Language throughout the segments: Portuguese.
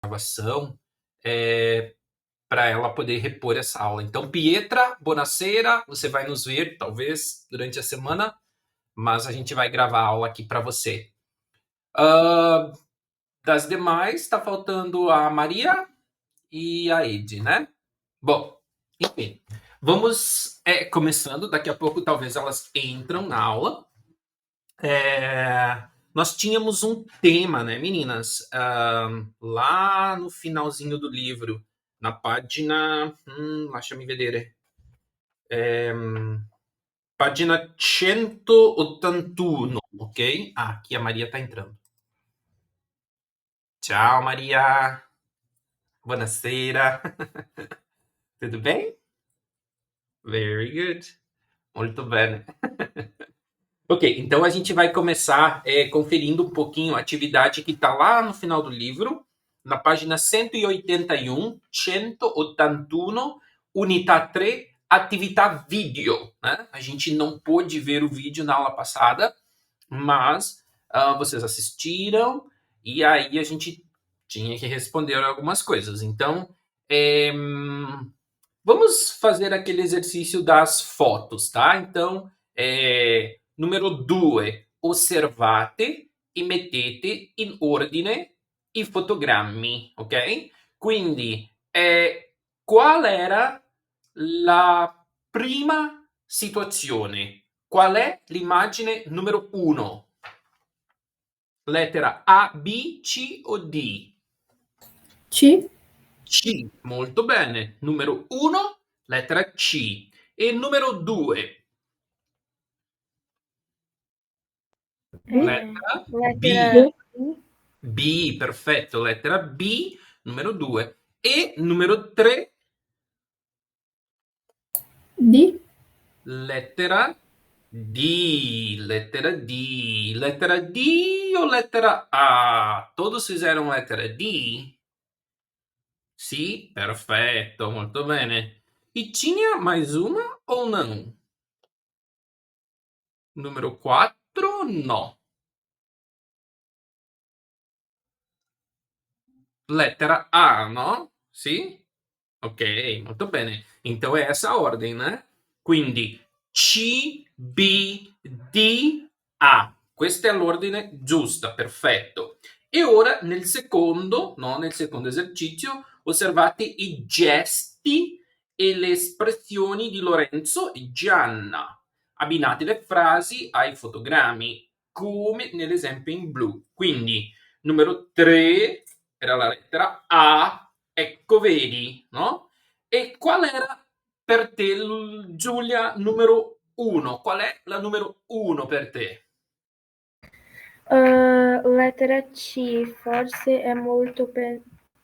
gravação para ela poder repor essa aula. Então, Pietra, buonasera, você vai nos ver talvez durante a semana, mas a gente vai gravar a aula aqui para você. Das demais, está faltando a Maria e a Ed, né? Bom, enfim, vamos começando. Daqui a pouco, talvez elas entram na aula. Nós tínhamos um tema, né, meninas? Lá no finalzinho do livro, na página. Lasciami vedere. Página 181, ok? Aqui a Maria está entrando. Ciao, Maria. Buonasera. Tudo bem? Very good. Muito bem. Ok, então a gente vai começar conferindo um pouquinho a atividade que está lá no final do livro, na página 181, 181, unità 3, atividade vídeo. Né? A gente não pôde ver o vídeo na aula passada, mas vocês assistiram e aí a gente tinha que responder algumas coisas. Então, vamos fazer aquele exercício das fotos, tá? Então, numero 2, osservate e mettete in ordine i fotogrammi, ok? Quindi, qual era la prima situazione? Qual è l'immagine numero 1? Lettera A, B, C o D? C. C, molto bene. Numero 1, lettera C. E numero 2, lettera Lettera B. B. B, perfetto, lettera B, numero 2. E numero 3, D. lettera D, lettera D. Lettera D o lettera A? Todos fizeram lettera D? Sì, perfetto, molto bene. E tinha mais uma ou não? Numero 4, no. Lettera A, no? Sì? Ok, molto bene. Então è essa a ordem, né? Quindi C, B, D, A. Questa è l'ordine giusta, perfetto. E ora nel secondo, no, nel secondo esercizio, osservate i gesti e le espressioni di Lorenzo e Gianna. Abbinate le frasi ai fotogrammi, come nell'esempio in blu. Quindi, numero 3 era la lettera A, ecco vedi, no? E qual era per te, Giulia, numero 1? Qual è la numero 1 per te? Lettera C, forse è molto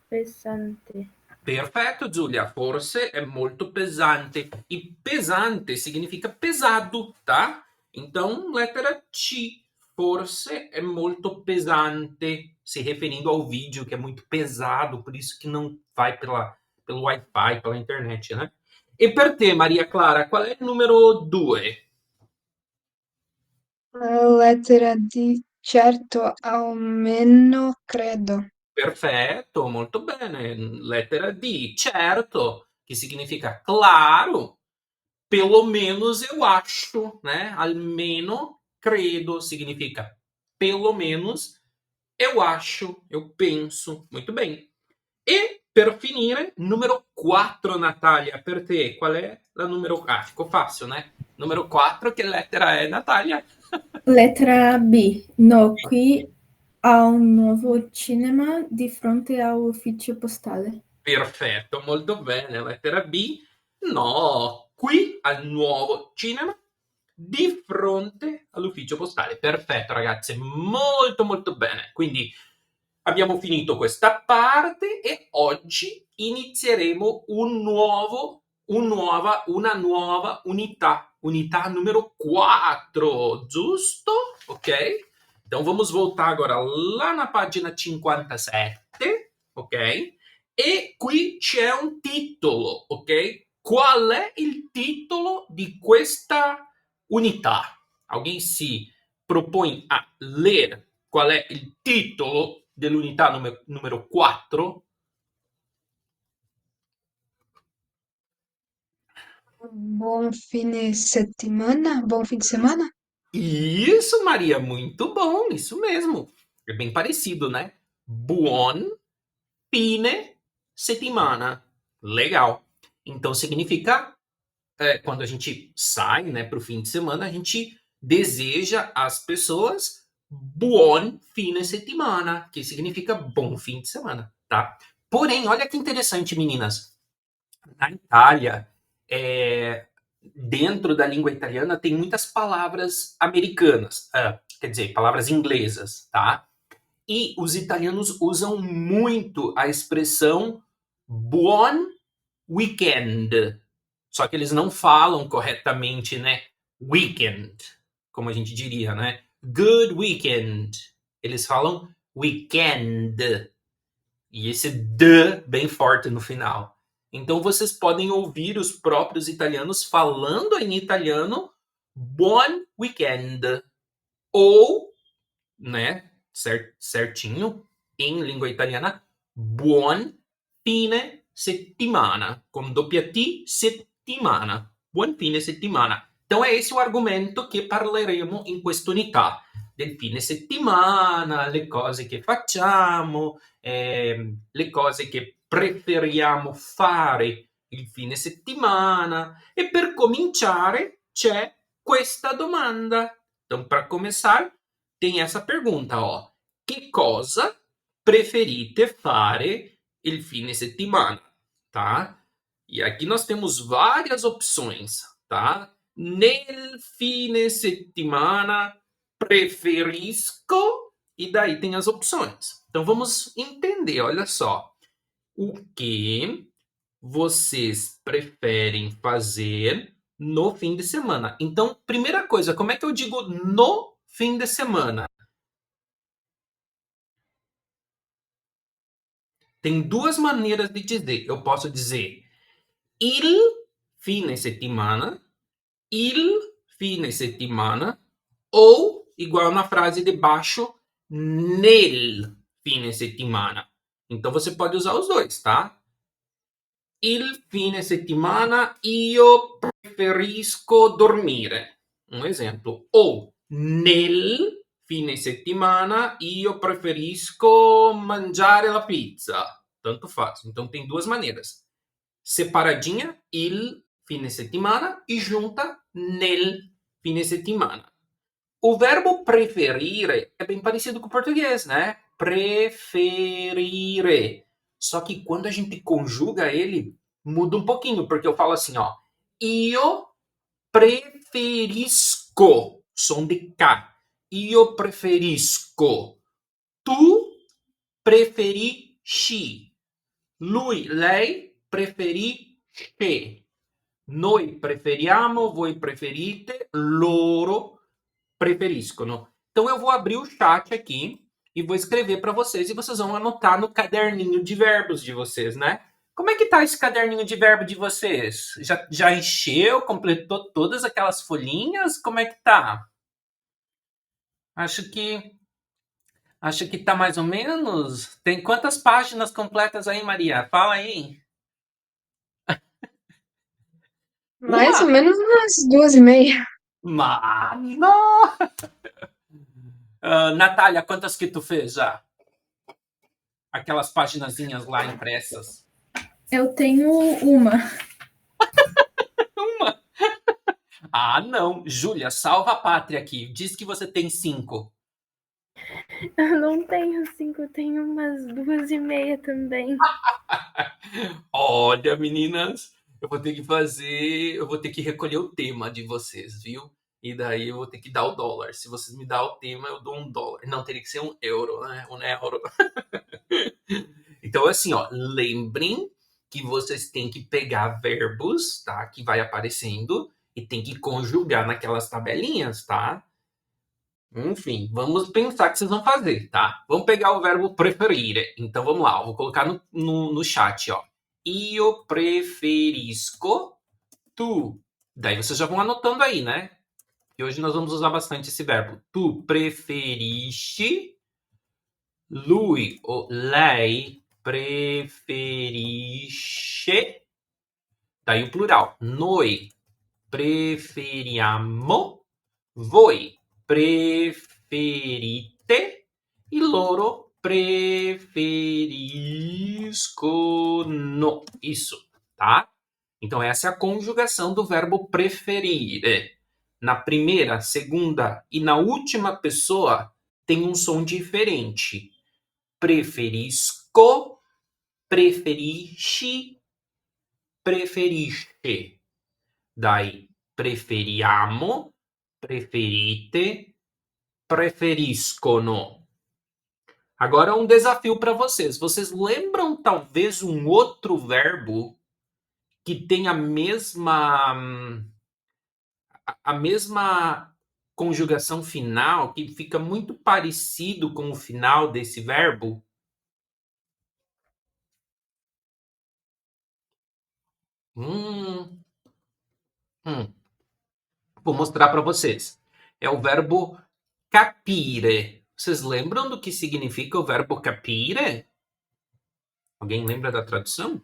pesante. Perfetto, Giulia, forse è molto pesante. E pesante significa pesado, tá? Então, lettera C, forse è molto pesante, se referindo ao vídeo que é muito pesado, por isso que não vai pelo Wi-Fi, pela internet, né? E per te, Maria Clara, qual è il numero 2? Lettera D, certo, almeno credo. Perfetto, molto bene. Lettera D, certo, che significa claro, pelo menos eu acho, né? Almeno credo significa pelo menos eu acho, eu penso. Muito bem. E per finire, numero 4, Natalia, per te, qual è la numero... Ah, ficou fácil, né? Numero 4, che lettera è, Natalia? Lettera B. No, qui ha un nuovo cinema di fronte all'ufficio postale. Perfetto, molto bene. Lettera B. No, qui al nuovo cinema di fronte all'ufficio postale. Perfetto, ragazze, molto molto bene. Quindi abbiamo finito questa parte e oggi inizieremo una nuova unità numero 4, giusto? Ok? Então vamos voltar agora lá na página 57, ok? E qui c'è un titolo, ok? Qual è il titolo di questa unità? Alguém si propõe a ler qual è il titolo dell'unità numero 4? Buon fine settimana? Bom fim de semana? Isso, Maria, muito bom, isso mesmo. É bem parecido, né? Buon fine settimana. Legal. Então significa, quando a gente sai, né, para o fim de semana, a gente deseja às pessoas buon fine settimana, que significa bom fim de semana, tá? Porém, olha que interessante, meninas. Na Itália, dentro da língua italiana, tem muitas palavras americanas, quer dizer, palavras inglesas, tá? E os italianos usam muito a expressão buon weekend. Só que eles não falam corretamente, né? Weekend, como a gente diria, né? Good weekend. Eles falam weekend. E esse "d" bem forte no final. Então vocês podem ouvir os próprios italianos falando em italiano buon weekend. Ou, né, certinho, em língua italiana, buon fine settimana. Com doppia T, settimana. Buon fine settimana. Então é esse o argumento che parleremo in quest'unità. Del fine settimana, le cose che facciamo, le cose che preferiamo fare il fine settimana. E per cominciare c'è questa domanda. Então, para começar, tem essa pergunta, ó. Che cosa preferite fare il fine settimana? Tá? E aqui nós temos várias opções, tá? Nel fine settimana preferisco, e daí tem as opções. Então vamos entender, olha só. O que vocês preferem fazer no fim de semana? Então, primeira coisa, como é que eu digo no fim de semana? Tem duas maneiras de dizer. Eu posso dizer il fine settimana, il fine settimana, ou, igual na frase de baixo, nel fine settimana. Então você pode usar os dois, tá? Il fine settimana io preferisco dormire. Um exemplo. Ou nel fine settimana io preferisco mangiare la pizza. Tanto faz. Então tem duas maneiras. Separadinha, il fine settimana, e junta nel fine settimana. O verbo preferire é bem parecido com o português, né? Preferire. Só que quando a gente conjuga ele, muda um pouquinho, porque eu falo assim, ó. Io preferisco. Som de K. Io preferisco. Tu preferisci. Lui, lei, preferisce. Noi preferiamo, voi preferite, loro preferiscono. Então eu vou abrir o chat aqui e vou escrever para vocês e vocês vão anotar no caderninho de verbos de vocês, né? Como é que tá esse caderninho de verbo de vocês? Já encheu, completou todas aquelas folhinhas? Como é que tá? Acho que tá mais ou menos. Tem quantas páginas completas aí, Maria? Fala aí. Mais Uma? ou menos umas 2h30. Mano! Natália, quantas que tu fez já? Aquelas paginazinhas lá impressas. Eu tenho uma. Uma. Ah, não. Júlia, salva a pátria aqui. Diz que você tem 5. Eu não tenho 5, eu tenho umas 2h30 também. Olha, meninas, eu vou ter que recolher o tema de vocês, viu? E daí eu vou ter que dar o dólar. Se vocês me dão o tema, eu dou $1. Não, teria que ser €1, né? €1. Então, assim, ó, lembrem que vocês têm que pegar verbos, tá? Que vai aparecendo e tem que conjugar naquelas tabelinhas, tá? Enfim, vamos pensar o que vocês vão fazer, tá? Vamos pegar o verbo preferire. Então vamos lá, eu vou colocar no chat, ó. Io preferisco tu. Daí vocês já vão anotando aí, né? E hoje nós vamos usar bastante esse verbo. Tu preferisci, lui ou lei preferisce. Daí o plural. Noi preferiamo, voi preferite e loro preferiscono. Isso, tá? Então, essa é a conjugação do verbo preferire. Na primeira, segunda e na última pessoa tem um som diferente. Preferisco, preferisci, preferisce. Daí, preferiamo, preferite, preferiscono. Agora um desafio para vocês. Vocês lembram talvez um outro verbo que tem a mesma conjugação final, que fica muito parecido com o final desse verbo? Hum, hum. Vou mostrar para vocês. É o verbo capire. Vocês lembram do que significa o verbo capire? Alguém lembra da tradução?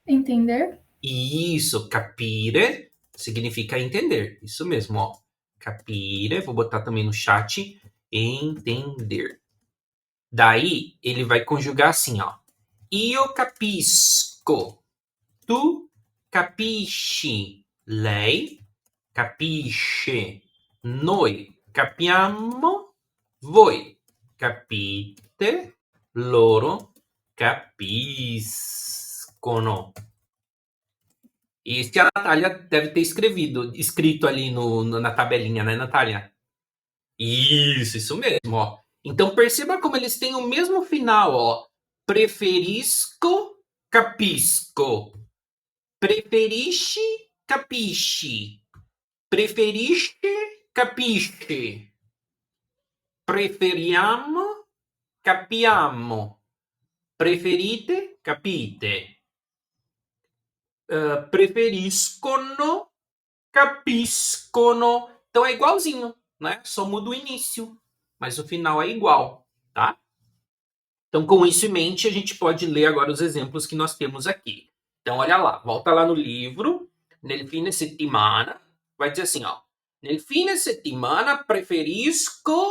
Entender? Isso, capire significa entender. Isso mesmo, ó. Capire, vou botar também no chat, entender. Daí, ele vai conjugar assim, ó. Io capisco. Tu capisci. Lei capisce. Noi capiamo. Voi capite. Loro capiscono. Isso que a Natália deve ter escrito ali na tabelinha, né, Natália? Isso mesmo, ó. Então perceba como eles têm o mesmo final, ó. Preferisco, capisco. Preferisci, capisci. Preferisce, capisce. Preferiamo, capiamo. Preferite, capite. Preferiscono, capiscono. Então é igualzinho, né? Só muda o início, mas o final é igual, tá? Então, com isso em mente, a gente pode ler agora os exemplos que nós temos aqui. Então, olha lá, volta lá no livro, nel fine settimana, vai dizer assim, ó. Nel fine settimana preferisco...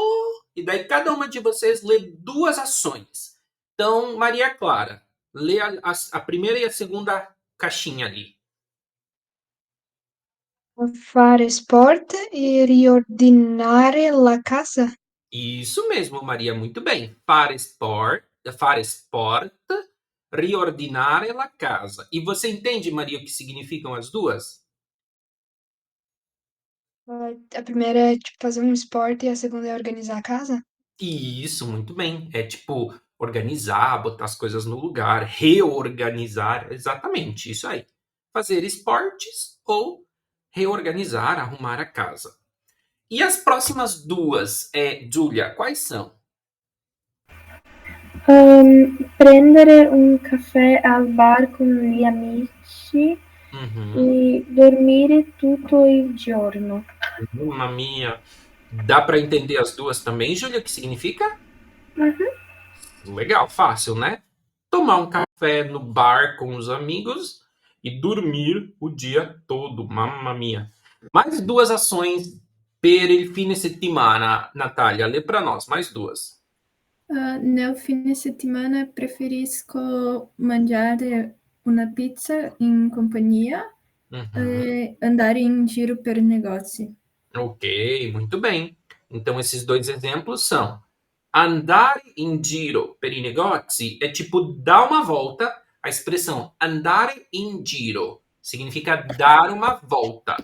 E daí cada uma de vocês lê duas ações. Então, Maria Clara, lê a primeira e a segunda caixinha ali. Fare sport e riordinare la casa. Isso mesmo, Maria, muito bem. Fare sport, riordinare la casa. E você entende, Maria, o que significam as duas? A primeira é tipo fazer um esporte e a segunda é organizar a casa? Isso, muito bem. É tipo organizar, botar as coisas no lugar, reorganizar, exatamente, isso aí. Fazer esportes ou reorganizar, arrumar a casa. E as próximas duas, Giulia, quais são? Prendere un caffè al bar con gli amici Uhum. e dormire tutto il giorno. Mamma mia. Dá para entender as duas também, Júlia? O que significa? Legal, fácil, né? Tomar um café no bar com os amigos e dormir o dia todo. Mamma mia. Mais duas ações per il fine settimana, Natália. Lê para nós, mais duas. Nel fine settimana preferisco mangiare una pizza in compagnia e andare in giro per negozi. Ok, muito bem. Então, esses dois exemplos são andare in giro per i negozi é tipo dar uma volta. A expressão andare in giro significa dar uma volta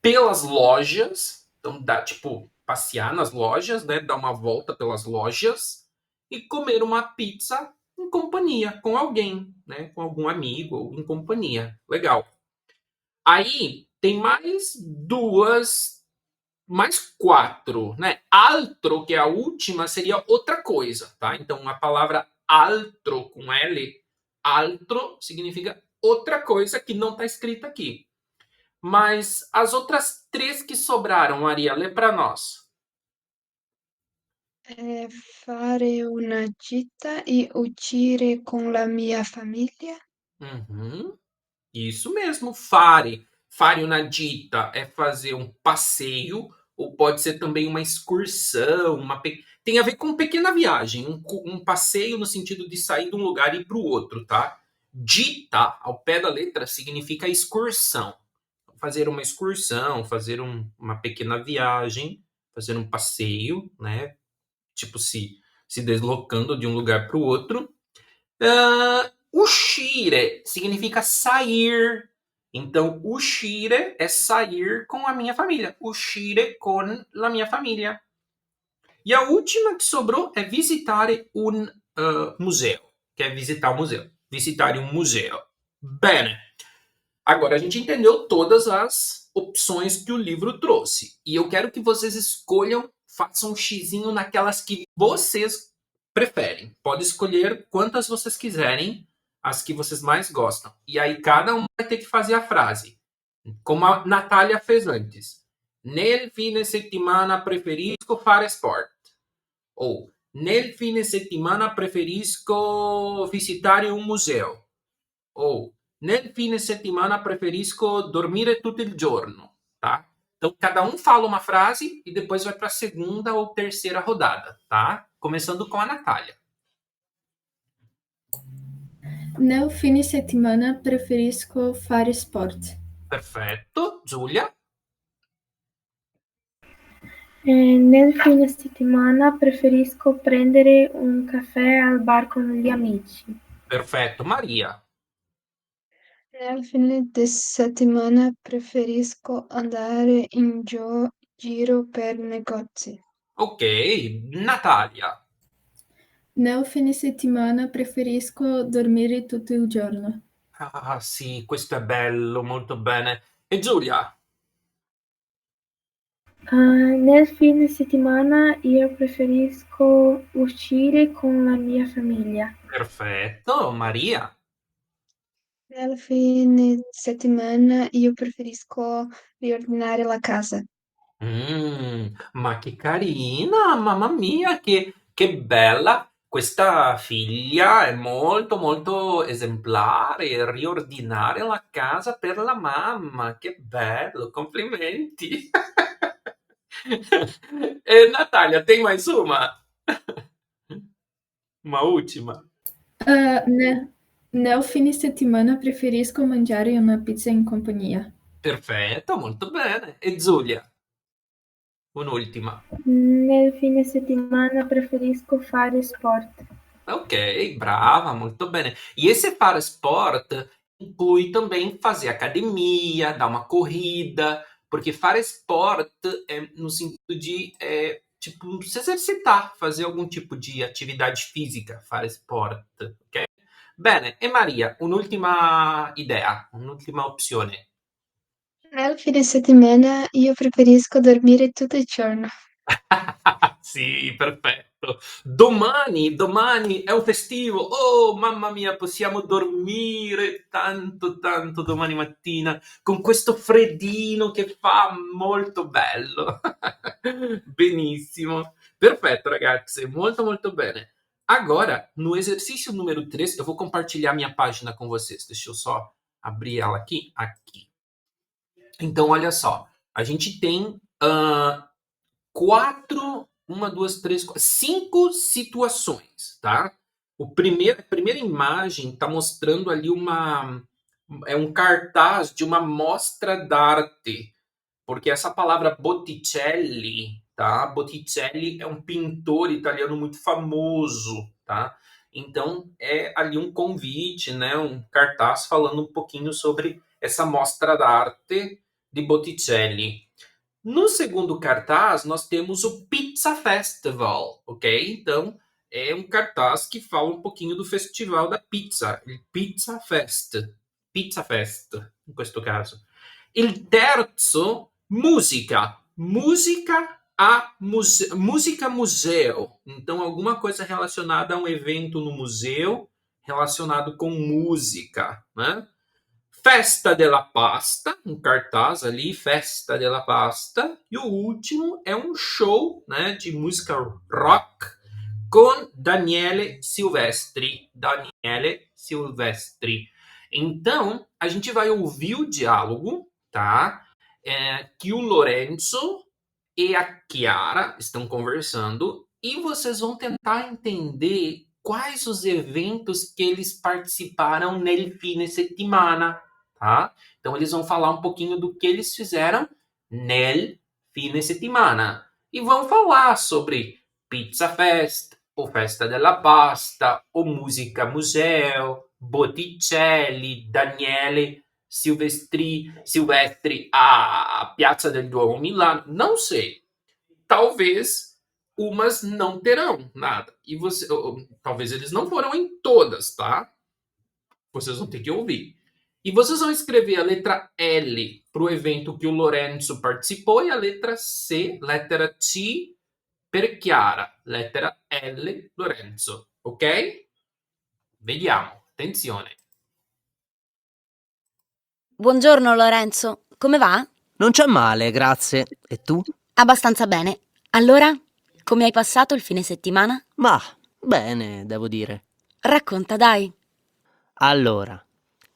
pelas lojas. Então, dá tipo passear nas lojas, né? Dar uma volta pelas lojas e comer uma pizza em companhia com alguém, né? Com algum amigo ou em companhia. Legal. Aí tem mais quatro, né? Altro, que é a última, seria outra coisa, tá? Então, a palavra altro com L, altro, significa outra coisa que não está escrita aqui. Mas as outras três que sobraram, Maria, lê para nós. Fare una gita e uscire con la mia famiglia. Isso mesmo, fare. Fare una gita é fazer um passeio, ou pode ser também uma excursão, tem a ver com pequena viagem, um passeio no sentido de sair de um lugar e ir para o outro, tá? Gita, ao pé da letra, significa excursão. Fazer uma excursão, fazer uma pequena viagem, fazer um passeio, né? Tipo, se deslocando de um lugar para o outro. Uscire significa sair. Então, uscire é sair com a minha família. Uscire con la mia famiglia. E a última que sobrou é visitare un museu, que é visitar o museu. Visitare um museu. Bene. Agora a gente entendeu todas as opções que o livro trouxe. E eu quero que vocês escolham, façam um xizinho naquelas que vocês preferem. Pode escolher quantas vocês quiserem, as que vocês mais gostam. E aí cada um vai ter que fazer a frase, como a Natália fez antes. Nel fine settimana preferisco fare sport. Ou nel fine settimana preferisco visitare un museo. Ou nel fine settimana preferisco dormire tutto il giorno, tá? Então, cada um fala uma frase e depois vai para a segunda ou terceira rodada, tá? Começando com a Natália. Nel fine settimana preferisco fare sport. Perfetto. Giulia? Nel fine settimana preferisco prendere un caffè al bar con gli amici. Perfetto. Maria? Nel fine de settimana preferisco andare in giro per negozi. Ok. Natalia? Nel fine settimana preferisco dormire tutto il giorno. Ah, sì, questo è bello, molto bene. E Giulia? Nel fine settimana io preferisco uscire con la mia famiglia. Perfetto. Maria? Nel fine settimana io preferisco riordinare la casa. Ma che carina, mamma mia, che bella. Questa figlia è molto molto esemplare, riordinare la casa per la mamma, che bello, complimenti. E Natalia, tem mais uma? Uma última? Nel fine settimana preferisco mangiare una pizza in compagnia. Perfetto, molto bene. E Giulia? Un'ultima. Nel fine settimana preferisco fare sport. Ok, brava, muito bem. E esse para sport inclui também fazer academia, dar uma corrida, porque fare sport é no sentido de tipo se exercitar, fazer algum tipo de atividade física, fare sport, ok? Bene, e Maria, un'ultima idea, un'ultima opzione. Nel fine settimana io preferisco dormire tutto il giorno. Sì, perfetto. Domani è un festivo. Oh, mamma mia, possiamo dormire tanto, tanto domani mattina con questo freddino che fa molto bello. Benissimo. Perfetto, ragazzi, molto, molto bene. Agora, no exercício número 3, eu vou compartilhar minha página com vocês. Deixa eu só abrir ela aqui. Aqui. Então, olha só. A gente tem cinco situações, tá? A primeira imagem está mostrando ali um cartaz de uma mostra d'arte, porque essa palavra Botticelli, tá? Botticelli é um pintor italiano muito famoso, tá? Então é ali um convite, né? Um cartaz falando um pouquinho sobre essa mostra d'arte de Botticelli. No segundo cartaz, nós temos o Pizza Festival, ok? Então, é um cartaz que fala um pouquinho do festival da pizza, il Pizza Fest, in questo caso. Il terzo, música, música museu. Então, alguma coisa relacionada a um evento no museu, relacionado com música, né? Festa della Pasta, um cartaz ali, Festa della Pasta. E o último é um show, né, de música rock com Daniele Silvestri. Então, a gente vai ouvir o diálogo tá? Que o Lorenzo e a Chiara estão conversando e vocês vão tentar entender quais os eventos que eles participaram nel fine settimana, tá? Então eles vão falar um pouquinho do que eles fizeram nel fine settimana e vão falar sobre Pizza Fest, o Festa della Pasta, o Musica Museo, Botticelli, Daniele Silvestri a Piazza del Duomo Milano, não sei. Talvez umas não terão nada. E talvez eles não foram em todas, tá? Vocês vão ter que ouvir. E vocês vão escrever a letra L para o evento que o Lorenzo participou e a letra C, lettera C per Chiara, lettera L Lorenzo, ok? Vediamo, attenzione. Buongiorno Lorenzo, come va? Non c'è male, grazie. E tu? Abbastanza bene. Allora, come hai passato il fine settimana? Ma, bene, devo dire. Racconta, dai. Allora,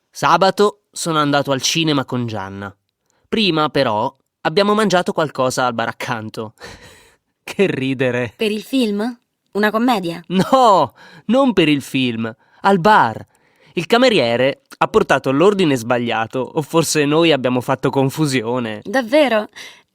sabato sono andato al cinema con Gianna. Prima, però, abbiamo mangiato qualcosa al bar accanto. Che ridere. Per il film? Una commedia? No, non per il film, al bar. Il cameriere ha portato l'ordine sbagliato, o forse noi abbiamo fatto confusione. Davvero?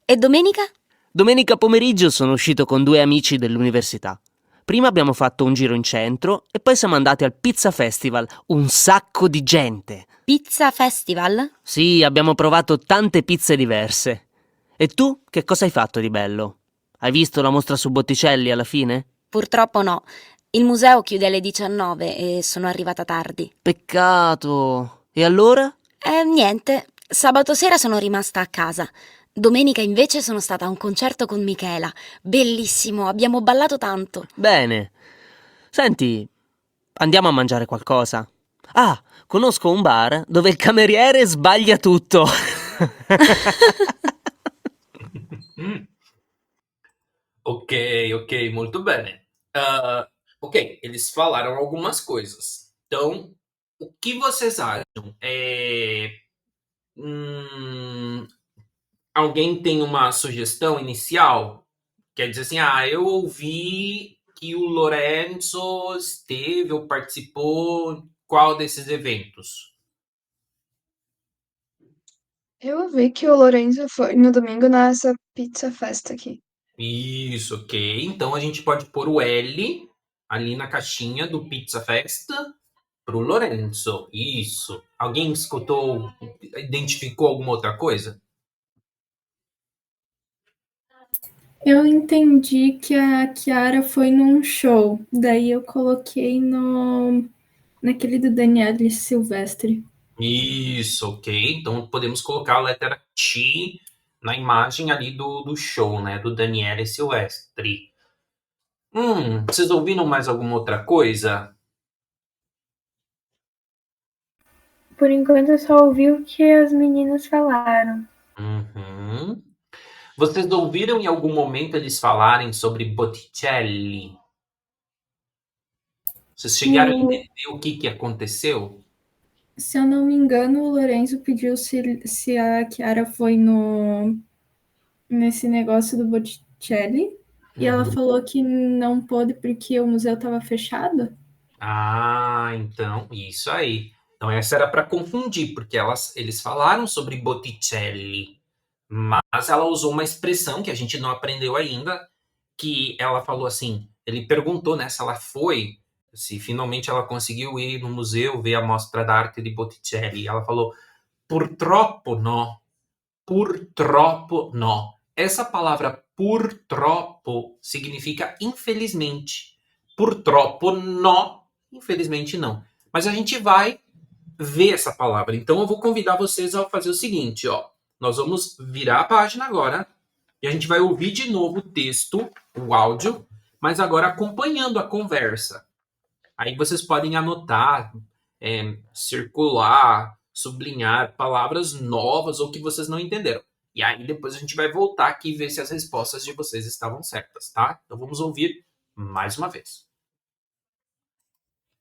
E domenica? Domenica pomeriggio sono uscito con 2 amici dell'università. Prima abbiamo fatto un giro in centro e poi siamo andati al Pizza Festival. Un sacco di gente. Pizza Festival? Sì, abbiamo provato tante pizze diverse. E tu, che cosa hai fatto di bello? Hai visto la mostra su Botticelli alla fine? Purtroppo no. Il museo chiude alle 19 e sono arrivata tardi. Peccato. E allora? Niente. Sabato sera sono rimasta a casa. Domenica invece sono stata a un concerto con Michela. Bellissimo, abbiamo ballato tanto. Bene. Senti, andiamo a mangiare qualcosa. Ah, conosco un bar dove il cameriere sbaglia tutto. Ok, muito bem. Ok, eles falaram algumas coisas. Então, o que vocês acham? Alguém tem uma sugestão inicial? Quer dizer assim, eu ouvi que o Lorenzo esteve ou participou qual desses eventos? Eu ouvi que o Lorenzo foi no domingo nessa pizza festa aqui. Isso, ok. Então a gente pode pôr o L ali na caixinha do Pizza Festa pro Lorenzo. Isso. Alguém escutou, identificou alguma outra coisa? Eu entendi que a Chiara foi num show, daí eu coloquei naquele do Daniele Silvestre. Isso, ok. Então podemos colocar a letra T na imagem ali do show, né? Do Daniele Silvestri. Vocês ouviram mais alguma outra coisa? Por enquanto eu só ouvi o que as meninas falaram. Uhum. Vocês ouviram em algum momento eles falarem sobre Botticelli? Vocês chegaram a entender o que aconteceu? Se eu não me engano, o Lorenzo pediu se a Chiara foi nesse negócio do Botticelli e ela falou que não pôde porque o museu estava fechado. Então, isso aí. Então, essa era para confundir, porque eles falaram sobre Botticelli, mas ela usou uma expressão que a gente não aprendeu ainda, que ela falou assim, ele perguntou, né, se ela foi, se finalmente ela conseguiu ir no museu ver a mostra da arte de Botticelli. Ela falou, purtroppo no. Purtroppo no. Essa palavra purtroppo significa infelizmente. Purtroppo no, infelizmente não. Mas a gente vai ver essa palavra. Então eu vou convidar vocês a fazer o seguinte, ó. Nós vamos virar a página agora e a gente vai ouvir de novo o texto, o áudio, mas agora acompanhando a conversa. Aí vocês podem anotar, circular, sublinhar palavras novas ou que vocês não entenderam. E aí depois a gente vai voltar aqui e ver se as respostas de vocês estavam certas, tá? Então vamos ouvir mais uma vez.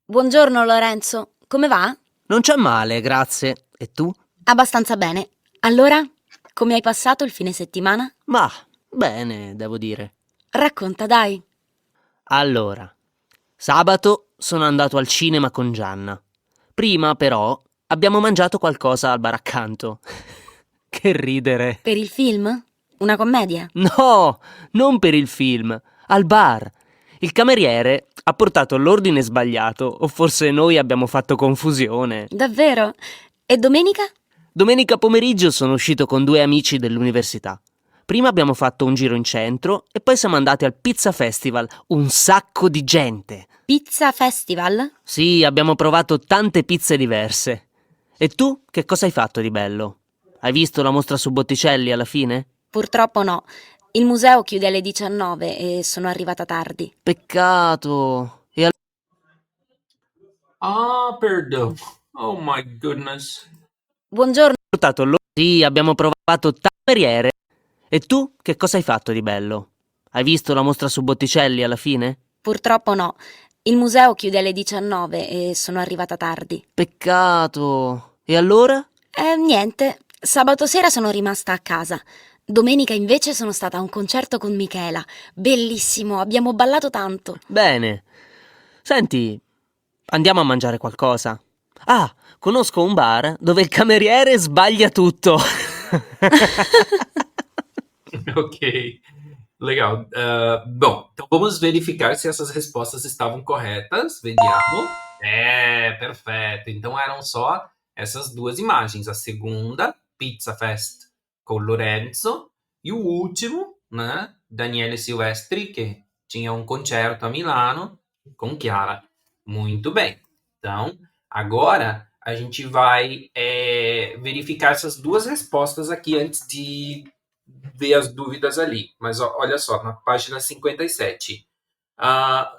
Buongiorno Lorenzo, come va? Non c'è male, grazie. E tu? Abbastanza bene. Allora, come hai passato il fine settimana? Ma, bene, devo dire. Racconta, dai. Allora, sabato sono andato al cinema con Gianna. Prima, però, abbiamo mangiato qualcosa al bar accanto. Che ridere. Per il film? Una commedia? No, non per il film, al bar. Il cameriere ha portato l'ordine sbagliato, o forse noi abbiamo fatto confusione. Davvero? E domenica? Domenica pomeriggio sono uscito con 2 amici dell'università. Prima abbiamo fatto un giro in centro e poi siamo andati al Pizza Festival. Un sacco di gente. Pizza Festival? Sì, abbiamo provato tante pizze diverse. E tu, che cosa hai fatto di bello? Hai visto la mostra su Botticelli alla fine? Purtroppo no. Il museo chiude alle 19 e sono arrivata tardi. Peccato. E Ah, perdono. Oh my goodness. Buongiorno. portato loro. Sì, abbiamo provato cameriere. E tu, che cosa hai fatto di bello? Hai visto la mostra su Botticelli alla fine? Purtroppo no. Il museo chiude alle 19 e sono arrivata tardi. Peccato. E allora? Niente. Sabato sera sono rimasta a casa. Domenica invece sono stata a un concerto con Michela. Bellissimo, abbiamo ballato tanto. Bene. Senti, andiamo a mangiare qualcosa. Ah, conosco un bar dove il cameriere sbaglia tutto. Ok, legal. Bom, então vamos verificar se essas respostas estavam corretas. Vediamo. Perfeito. Então eram só essas duas imagens. A segunda, Pizza Fest com Lorenzo. E o último, né? Daniele Silvestri, que tinha um concerto a Milano com Chiara. Muito bem. Então, agora a gente vai verificar essas duas respostas aqui antes de ver as dúvidas ali. Mas olha só, na página 57.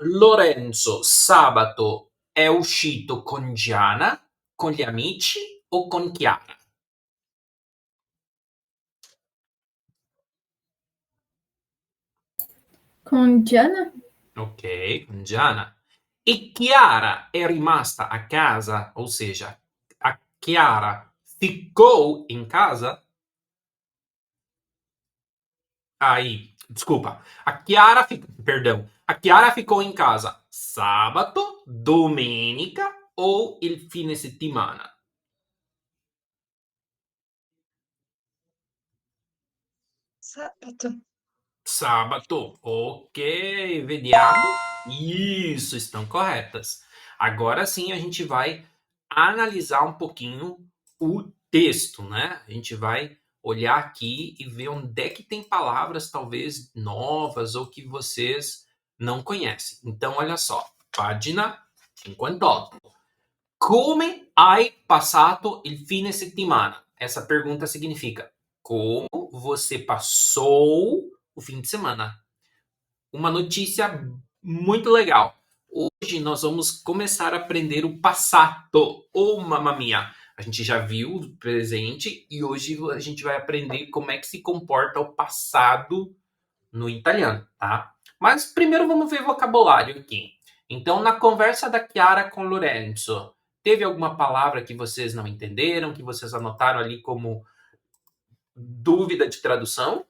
Lorenzo, sabato è uscito con Gianna, con gli amici o con Chiara? Com Diana? Ok, con Gianna. E Chiara è rimasta a casa, ou seja, a Chiara ficou em casa? Aí, desculpa. A Chiara ficou em casa sabato, domenica ou il fine settimana? Sabato. Sabato, ok, vediamo. Isso, estão corretas. Agora sim a gente vai analisar um pouquinho o texto, né? A gente vai olhar aqui e ver onde é que tem palavras talvez novas ou que vocês não conhecem. Então, olha só, página 58. Come hai passato il fine settimana? Essa pergunta significa como você passou o fim de semana. Uma notícia muito legal. Hoje nós vamos começar a aprender o passato, ou mamma mia. A gente já viu o presente e hoje a gente vai aprender como é que se comporta o passado no italiano, tá? Mas primeiro vamos ver vocabulário aqui. Então, na conversa da Chiara com Lorenzo, teve alguma palavra que vocês não entenderam, que vocês anotaram ali como dúvida de tradução?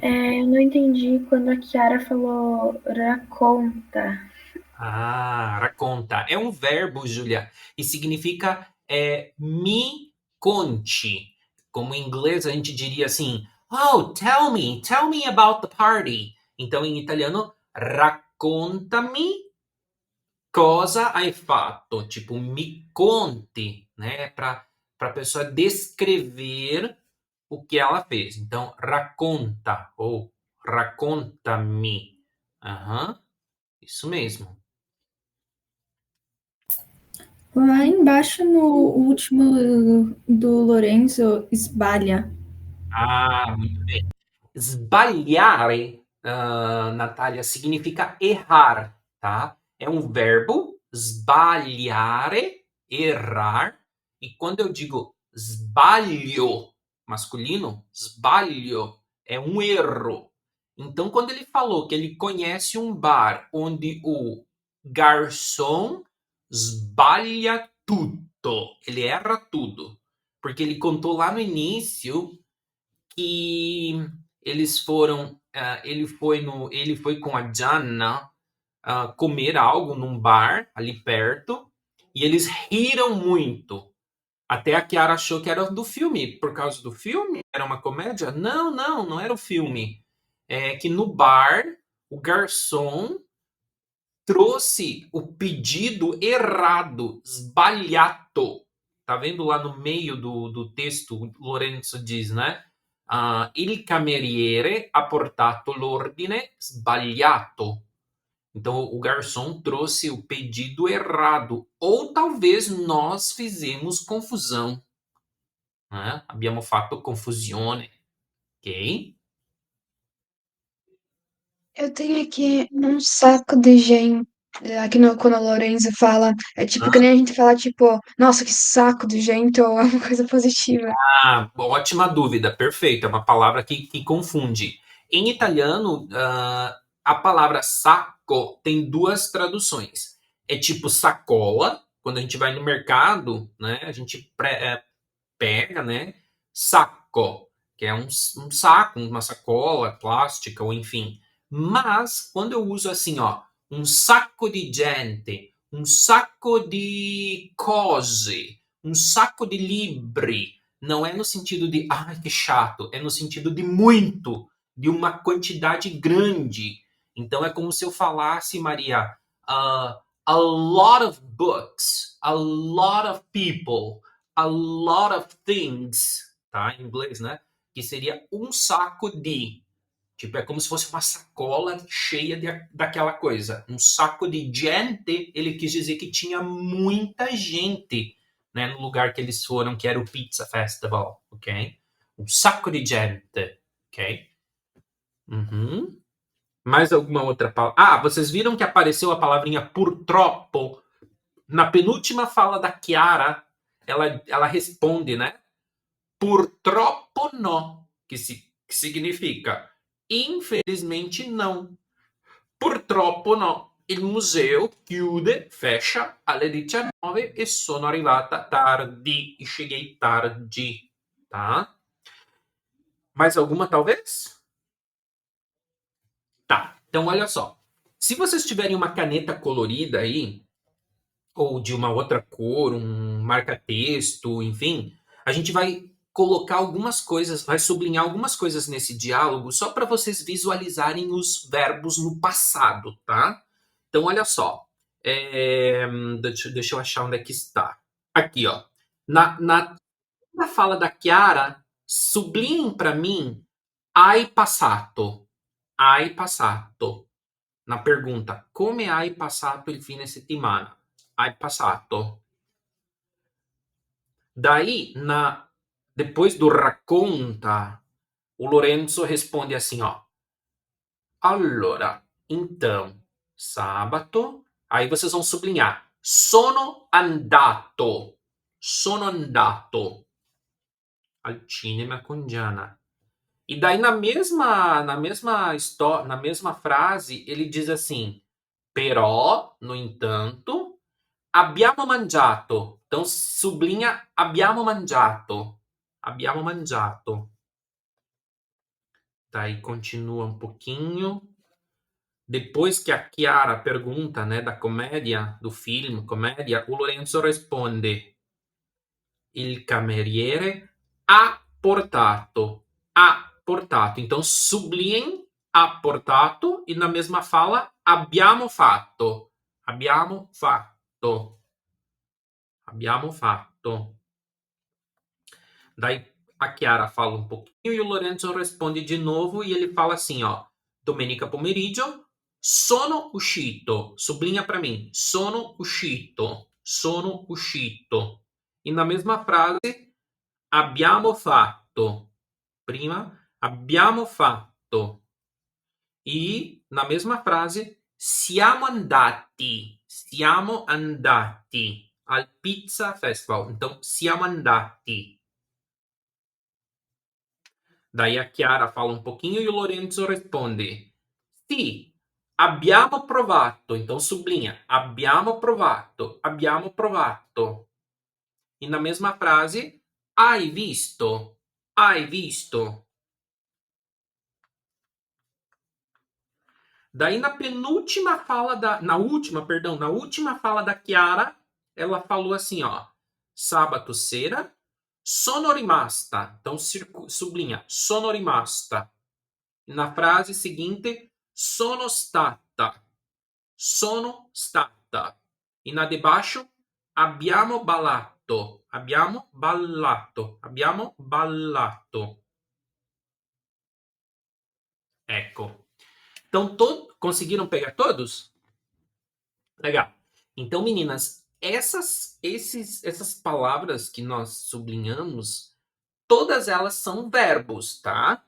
Eu não entendi quando a Chiara falou racconta. Racconta. É um verbo, Júlia, e significa me conte. Como em inglês a gente diria assim, oh, tell me about the party. Então, em italiano, raccontami cosa hai fatto. Tipo, me conte, né? Para a pessoa descrever o que ela fez. Então, racconta ou racconta-me. Isso mesmo. Lá embaixo, no último do Lorenzo, esbalha. Muito bem. Sbagliare, Natália, significa errar, tá? É um verbo, sbagliare, errar. E quando eu digo sbaglio, masculino, sbaglio, é um erro. Então, quando ele falou que ele conhece um bar onde o garçom sbaglia tutto, ele erra tudo. porque ele contou lá no início que eles foram, ele foi com a Gianna comer algo num bar ali perto e eles riram muito. Até a Chiara achou que era do filme, por causa do filme? Era uma comédia? Não era o filme. É que no bar, o garçom trouxe o pedido errado, sbagliato. Tá vendo lá no meio do texto, o Lorenzo diz, né? Il cameriere ha portato l'ordine sbagliato. Então, o garçom trouxe o pedido errado. Ou talvez nós fizemos confusão. Né? Abbiamo fatto confusione. Ok? Eu tenho aqui um saco de gente. Aqui quando o Lorenzo fala, é tipo que nem a gente fala, tipo, nossa, que saco de gente, ou é uma coisa positiva. Ótima dúvida, perfeito. É uma palavra que confunde. Em italiano, a palavra sacco tem duas traduções. É tipo sacola, quando a gente vai no mercado, né? A gente pega, né? Sacco, que é um saco, uma sacola plástica, ou enfim. Mas, quando eu uso assim, ó, um saco de gente, um saco de cose, um saco de libri, não é no sentido de, ai, que chato, é no sentido de muito, de uma quantidade grande. Então, é como se eu falasse, Maria, a lot of books, a lot of people, a lot of things, tá? Em inglês, né? Que seria um saco de. Tipo, é como se fosse uma sacola cheia daquela coisa. Um saco de gente, ele quis dizer que tinha muita gente, né? No lugar que eles foram, que era o Pizza Festival, ok? Um saco de gente, ok? Uhum. Mais alguma outra palavra? Vocês viram que apareceu a palavrinha purtroppo? Na penúltima fala da Chiara, ela responde, né? Purtroppo no, que significa infelizmente não. Purtroppo no. Il museo chiude, fecha alle 19 e sono arrivata tardi. E cheguei tardi, tá? Mais alguma, talvez? Tá, então olha só. Se vocês tiverem uma caneta colorida aí, ou de uma outra cor, um marca-texto, enfim, a gente vai colocar algumas coisas, vai sublinhar algumas coisas nesse diálogo só para vocês visualizarem os verbos no passado, tá? Então, olha só. Deixa eu achar onde é que está. Aqui, ó. Na fala da Chiara, sublinhem para mim hai passato. Hai passato. Na pergunta, come hai passato il fine settimana? Hai passato. Daí, depois do racconta, o Lorenzo responde assim, ó. Allora, então, sabato, aí vocês vão sublinhar. Sono andato. Sono andato al cinema con Gianna. E daí na mesma frase, ele diz assim: però, no entanto, abbiamo mangiato. Então sublinha abbiamo mangiato. Abbiamo mangiato. Daí continua um pouquinho. Depois que a Chiara pergunta, né, da comédia, do filme, comédia, o Lorenzo responde: il cameriere ha portato. Ha portato. Então sublinhem ha portato e na mesma fala abbiamo fatto. Abbiamo fatto. Abbiamo fatto. Daí a Chiara fala um pouquinho e o Lorenzo responde de novo e ele fala assim, ó. Domenica pomeriggio, sono uscito. Sublinha para mim. Sono uscito. Sono uscito. E na mesma frase, abbiamo fatto. Prima, abbiamo fatto. E na mesma frase, siamo andati. Siamo andati al Pizza Festival. Então, siamo andati. Daí a Chiara fala um pouquinho e o Lorenzo responde: Sì, abbiamo provato. Então sublinha: abbiamo provato, abbiamo provato. E na mesma frase, Hai visto? Hai visto? Daí na última fala da Chiara, ela falou assim, ó. Sabato sera sono rimasta. Então sublinha, sono rimasta. Na frase seguinte, sono stata. Sono stata. E na de baixo, abbiamo ballato. Abbiamo ballato. Abbiamo ballato. Ecco. Então, conseguiram pegar todos? Legal. Então, meninas, essas palavras que nós sublinhamos, todas elas são verbos, tá?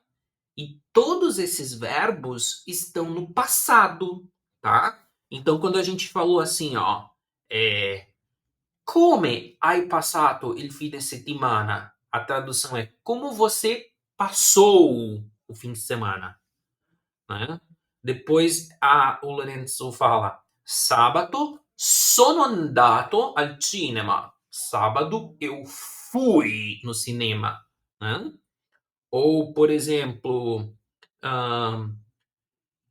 E todos esses verbos estão no passado, tá? Então, quando a gente falou assim, ó, come hai passato il fine settimana? A tradução é como você passou o fim de semana, né? Depois o Lorenzo fala sabato sono andato al cinema. Sábado eu fui no cinema, né? Ou, por exemplo,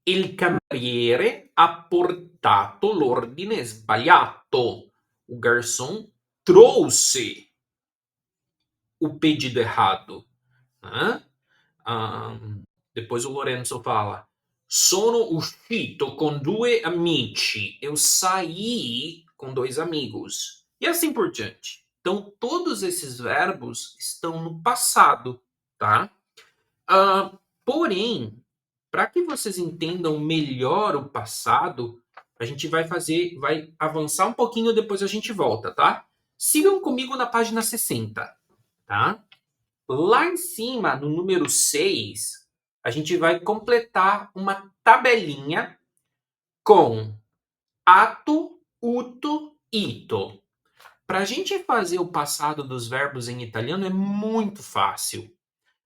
il cameriere ha portato l'ordine sbagliato. O garçom trouxe o pedido errado, né? Depois o Lorenzo fala sono uscito con due amici. Eu saí com dois amigos. E assim por diante. Então, todos esses verbos estão no passado, tá? Porém, para que vocês entendam melhor o passado, a gente vai avançar um pouquinho, depois a gente volta, tá? Sigam comigo na página 60, tá? Lá em cima, no número 6, a gente vai completar uma tabelinha com ato, uto, ito. Para a gente fazer o passado dos verbos em italiano é muito fácil.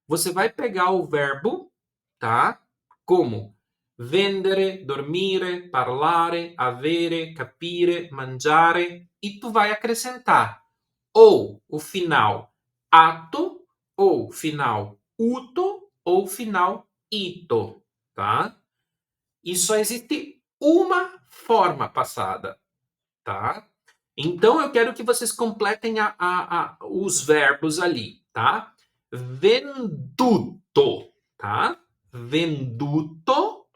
Você vai pegar o verbo, tá? Como vendere, dormire, parlare, avere, capire, mangiare, e tu vai acrescentar ou o final ato, ou final uto, ou final ito, tá? E só existe uma forma passada, tá? Então eu quero que vocês completem os verbos ali, tá? Venduto, tá? Venduto,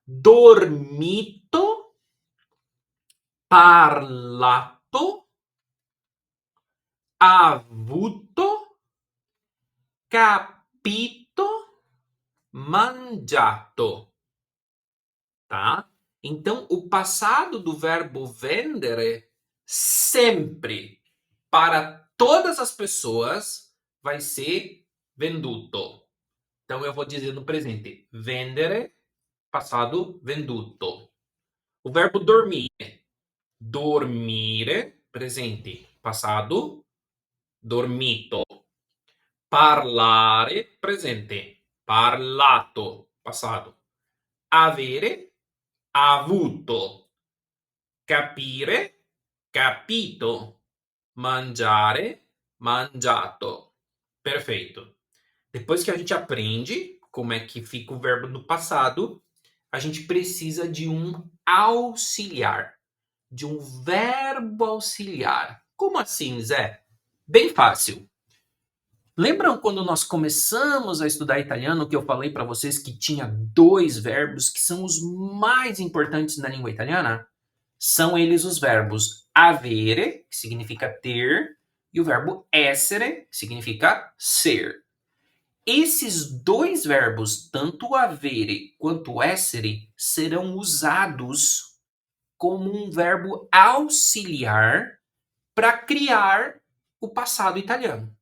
dormito, parlato, avuto, capito, mangiato, tá? Então, o passado do verbo vendere sempre, para todas as pessoas, vai ser venduto. Então, eu vou dizer no presente, vendere, passado, venduto. O verbo dormire, dormire, presente, passado, dormito. Parlare, presente, parlato, passato. Avere, avuto. Capire, capito. Mangiare, mangiato. Perfeito. Depois que a gente aprende como é que fica o verbo no passado, a gente precisa de um auxiliar, de um verbo auxiliar. Como assim, Zé? Bem fácil. Lembram quando nós começamos a estudar italiano que eu falei para vocês que tinha 2 verbos que são os mais importantes na língua italiana? São eles os verbos avere, que significa ter, e o verbo essere, que significa ser. Esses 2 verbos, tanto avere quanto essere, serão usados como um verbo auxiliar para criar o passado italiano.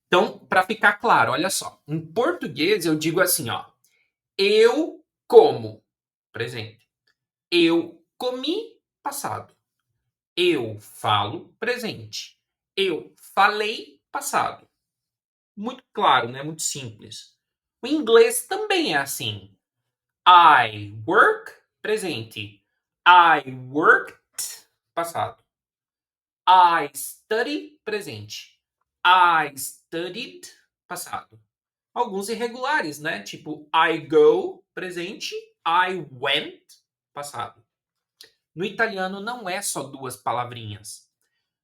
Então, para ficar claro, olha só. Em português eu digo assim, ó. Eu como, presente. Eu comi, passado. Eu falo, presente. Eu falei, passado. Muito claro, né? Muito simples. O inglês também é assim. I work, presente. I worked, passado. I study, presente. I studied, passado. Alguns irregulares, né? Tipo, I go, presente. I went, passado. No italiano não é só 2 palavrinhas.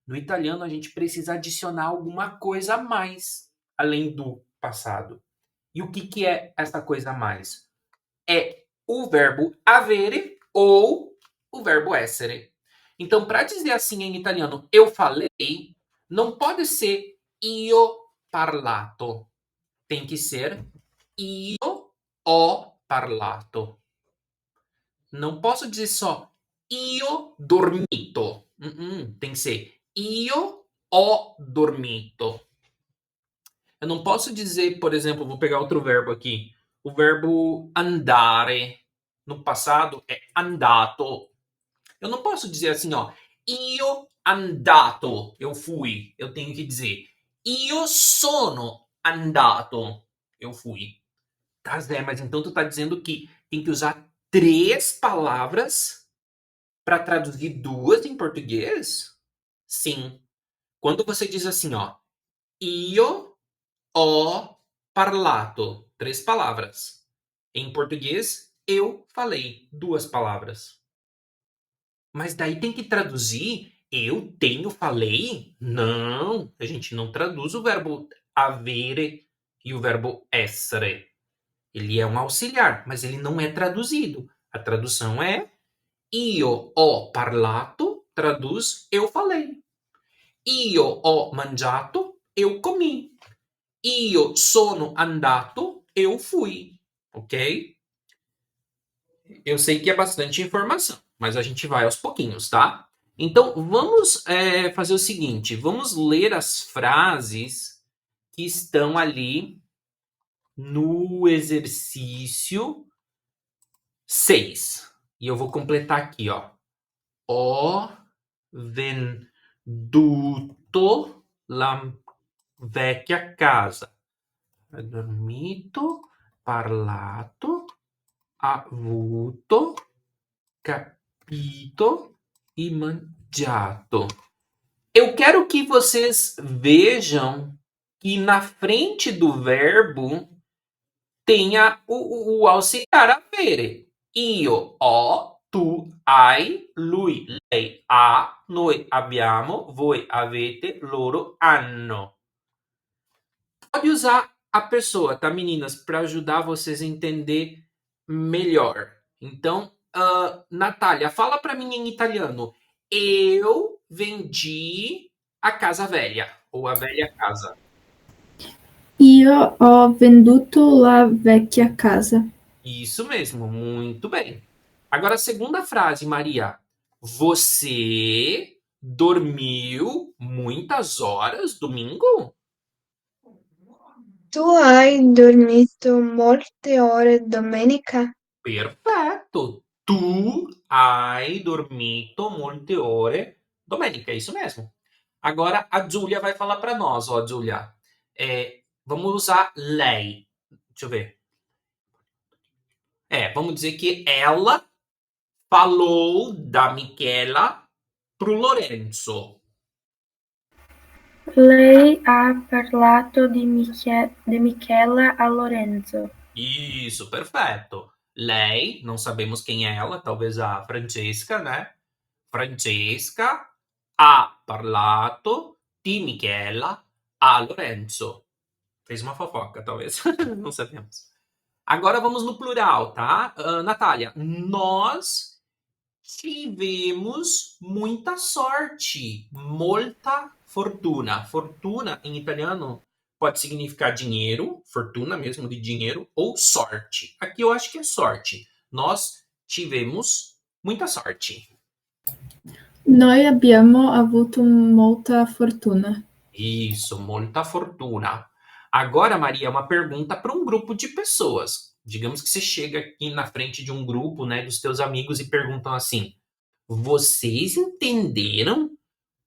No italiano a gente precisa adicionar alguma coisa a mais, além do passado. E o que é essa coisa a mais? É o verbo avere ou o verbo essere. Então, para dizer assim em italiano, eu falei, não pode ser io parlato. Tem que ser io ho parlato. Não posso dizer só io dormito. Tem que ser io ho dormito. Eu não posso dizer, por exemplo, vou pegar outro verbo aqui. O verbo andare. No passado é andato. Eu não posso dizer assim, ó. Io andato. Eu fui. Eu tenho que dizer io sono andato. Eu fui. Tá, Zé, mas então tu tá dizendo que tem que usar 3 palavras para traduzir 2 em português? Sim. Quando você diz assim, ó. Io ho parlato. 3 palavras. Em português, eu falei 2 palavras. Mas daí tem que traduzir eu tenho, falei? Não, a gente não traduz o verbo avere e o verbo essere. Ele é um auxiliar, mas ele não é traduzido. A tradução é io ho parlato, traduz eu falei. Io ho mangiato, eu comi. Io sono andato, eu fui. Ok? Eu sei que é bastante informação, mas a gente vai aos pouquinhos, tá? Então, vamos fazer o seguinte. Vamos ler as frases que estão ali no exercício 6. E eu vou completar aqui, ó. Ho venduto la vecchia casa. Dormito, parlato, avuto, capito e mangiato. Eu quero que vocês vejam que na frente do verbo tenha o auxiliar avere. Io ho, tu hai, lui, lei ha, noi abbiamo, voi avete, loro hanno. Pode usar a pessoa, tá, meninas? Para ajudar vocês a entender melhor. Então, Natália, fala para mim em italiano. Eu vendi a casa velha, ou a velha casa. Io ho venduto la vecchia casa. Isso mesmo, muito bem. Agora, a segunda frase, Maria. Você dormiu muitas horas domingo? Tu hai dormito molte ore domenica? Perfeito. Tu hai dormito molte ore domenica, é isso mesmo. Agora a Giulia vai falar para nós, ó, Giulia. Vamos usar lei. Deixa eu ver. Vamos dizer que ela falou da Michela pro Lorenzo. Lei ha parlato di Michela a Lorenzo. Isso, perfeito. Lei, não sabemos quem é ela, talvez a Francesca, né? Francesca ha parlato di Michela a Lorenzo. Fez uma fofoca, talvez. Não sabemos. Agora vamos no plural, tá? Natália, nós tivemos muita sorte. Molta fortuna. Fortuna, em italiano, pode significar dinheiro, fortuna mesmo de dinheiro, ou sorte. Aqui eu acho que é sorte. Nós tivemos muita sorte. Noi abbiamo avuto molta fortuna. Isso, molta fortuna. Agora, Maria, uma pergunta para um grupo de pessoas. Digamos que você chega aqui na frente de um grupo, né, dos teus amigos e perguntam assim: vocês entenderam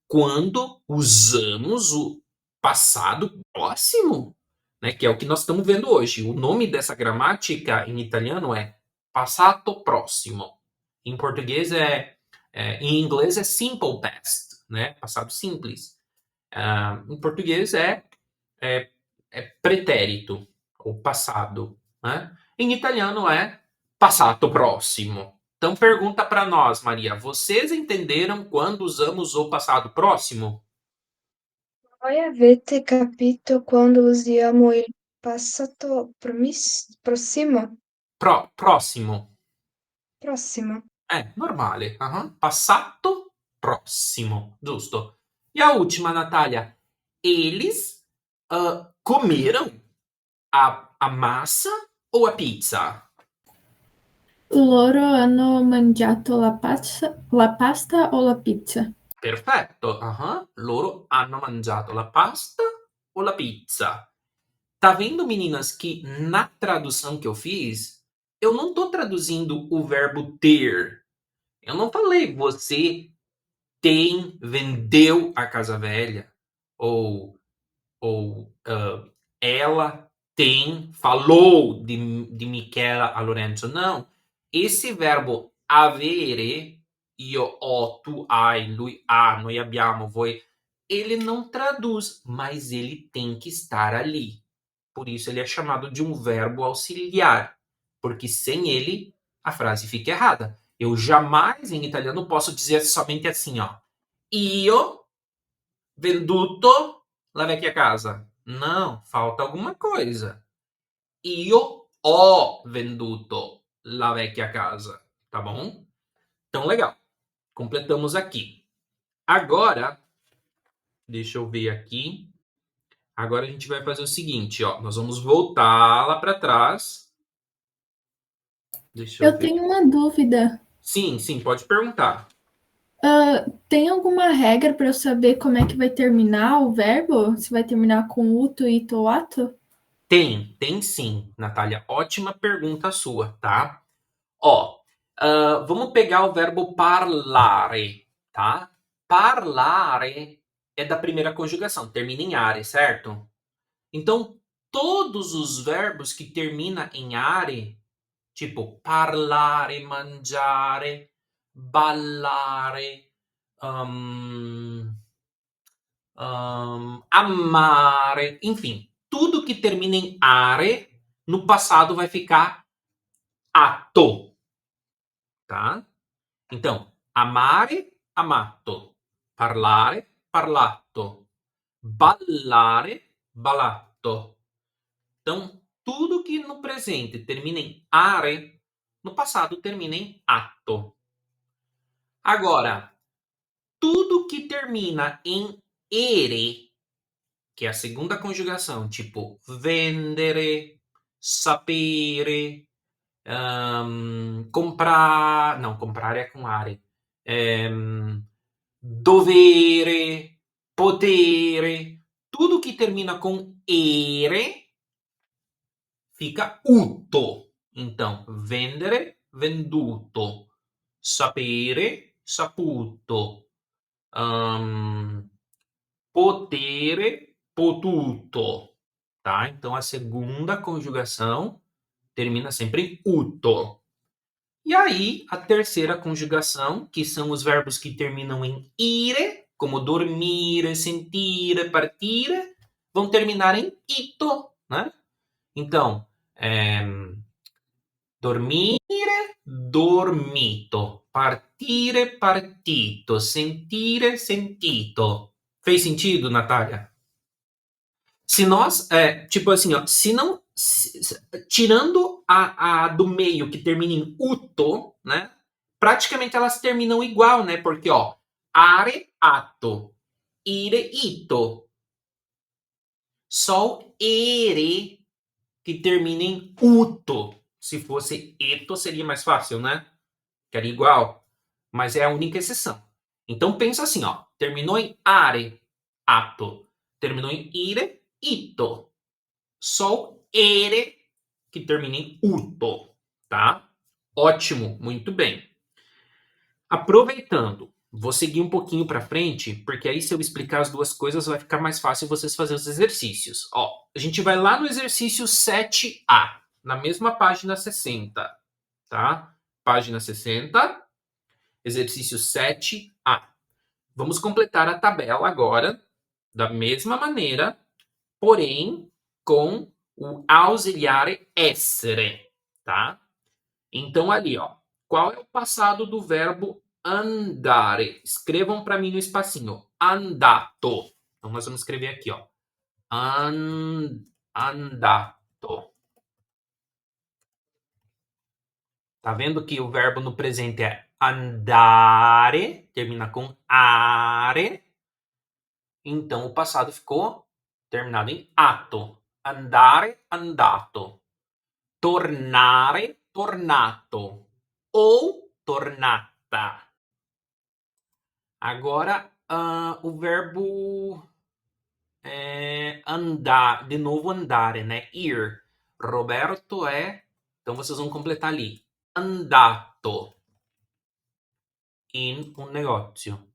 quando usamos o passado próximo? Né, que é o que nós estamos vendo hoje. O nome dessa gramática em italiano é passato próximo. Em português em inglês é simple past, né? Passado simples. Em português é pretérito, ou passado, né? Em italiano é passato próximo. Então pergunta para nós, Maria, vocês entenderam quando usamos o passado próximo? Voi avete capito quando usiamo il passato prossimo? Próximo. Prossimo. Normale. Passato próximo, giusto. E a última, Natália. Eles comeram a massa ou a pizza? Loro hanno mangiato la pasta o la pizza? Perfetto. Loro hanno mangiato la pasta ou la pizza? Tá vendo, meninas, que na tradução que eu fiz, eu não tô traduzindo o verbo ter. Eu não falei você vendeu a casa velha. Ou ela falou de Michela a Lorenzo. Não. Esse verbo avere, io ho, tu hai, lui ha, noi abbiamo, voi, ele não traduz, mas ele tem que estar ali. Por isso ele é chamado de um verbo auxiliar, porque sem ele a frase fica errada. Eu jamais em italiano posso dizer somente assim, ó. Io venduto la vecchia casa. Não, falta alguma coisa. Io ho venduto la vecchia casa, tá bom? Então, legal. Completamos aqui. Agora, deixa eu ver aqui. Agora a gente vai fazer o seguinte, ó. Nós vamos voltar lá para trás. Deixa eu Eu ver. tenho uma dúvida. Sim, pode perguntar. Tem alguma regra para eu saber como é que vai terminar o verbo? Se vai terminar com uto, ito ou ato? Tem sim, Natália. Ótima pergunta sua, tá? Ó, vamos pegar o verbo parlare, tá? Parlare é da primeira conjugação, termina em are, certo? Então, todos os verbos que terminam em are, tipo parlare, mangiare, ballare, amare, enfim, tudo que termina em are, no passado vai ficar ato, tá? Então, amare, amato, parlare, parlato, ballare, ballato. Então, tudo que no presente termina em are, no passado termina em ato. Agora, tudo que termina em ere, que é a segunda conjugação, tipo vendere, sapere, comprar. Não, comprar é com are. Dovere, potere. Tudo que termina com ere fica uto. Então, vendere, venduto. Sapere, saputo. Potere, potuto. Tá? Então, a segunda conjugação termina sempre em uto. E aí, a terceira conjugação, que são os verbos que terminam em ire, como dormire, sentire, partire, vão terminar em ito, né? Então, dormire, dormito. Partire, partito. Sentire, sentito. Fez sentido, Natália? Se nós, tipo assim, ó, se não, tirando a do meio que termina em uto, né? Praticamente elas terminam igual, né? Porque, ó, are, ato, ire, ito. Só o ere que termina em uto. Se fosse eto, seria mais fácil, né? Que era igual. Mas é a única exceção. Então pensa assim, ó. Terminou em are, ato. Terminou em ire, ito. Só o ere que termina em uto, tá? Ótimo, muito bem. Aproveitando, vou seguir um pouquinho para frente, porque aí se eu explicar as duas coisas vai ficar mais fácil vocês fazerem os exercícios. Ó, a gente vai lá no exercício 7A, na mesma página 60, tá? Página 60, exercício 7A. Vamos completar a tabela agora da mesma maneira, porém com o auxiliar essere, tá? Então ali, ó, qual é o passado do verbo andare? Escrevam para mim no espacinho. Andato. Então nós vamos escrever aqui, ó. Andato. Tá vendo que o verbo no presente é andare, termina com are. Então o passado ficou terminado em ato. Andare, andato. Tornare, tornato. Ou tornata. Agora, o verbo andar, de novo andare, né? Ir. Roberto é, então vocês vão completar ali. Andato in un negozio.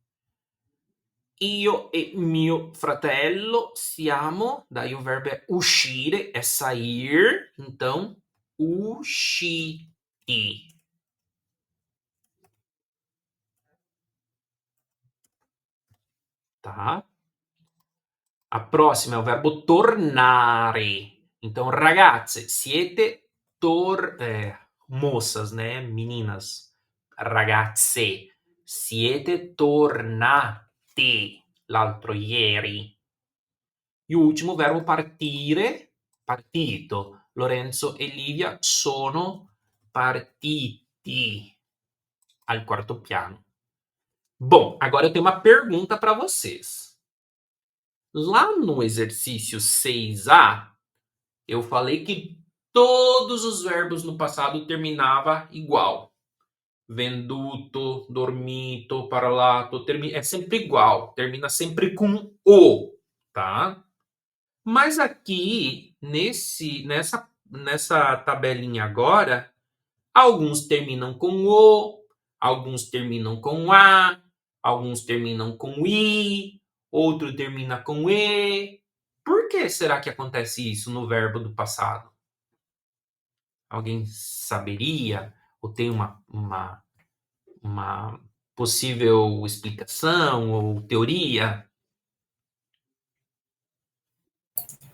Io e mio fratello siamo, daí o verbo é uscire, é sair, então usciti. Tá? A próxima é o verbo tornare. Então, ragazze, siete moças, né? Meninas. Ragazze, siete tornate l'altro ieri. E o último verbo partire, partito. Lorenzo e Livia sono partiti al quarto piano. Bom, agora eu tenho uma pergunta para vocês. Lá no exercício 6A, eu falei que todos os verbos no passado terminavam igual. Venduto, dormito, parlato, é sempre igual. Termina sempre com o, tá? Mas aqui, nessa tabelinha agora, alguns terminam com o, alguns terminam com a, alguns terminam com i, outro termina com e. Por que será que acontece isso no verbo do passado? Alguém saberia? Ou tem uma possível explicação ou teoria?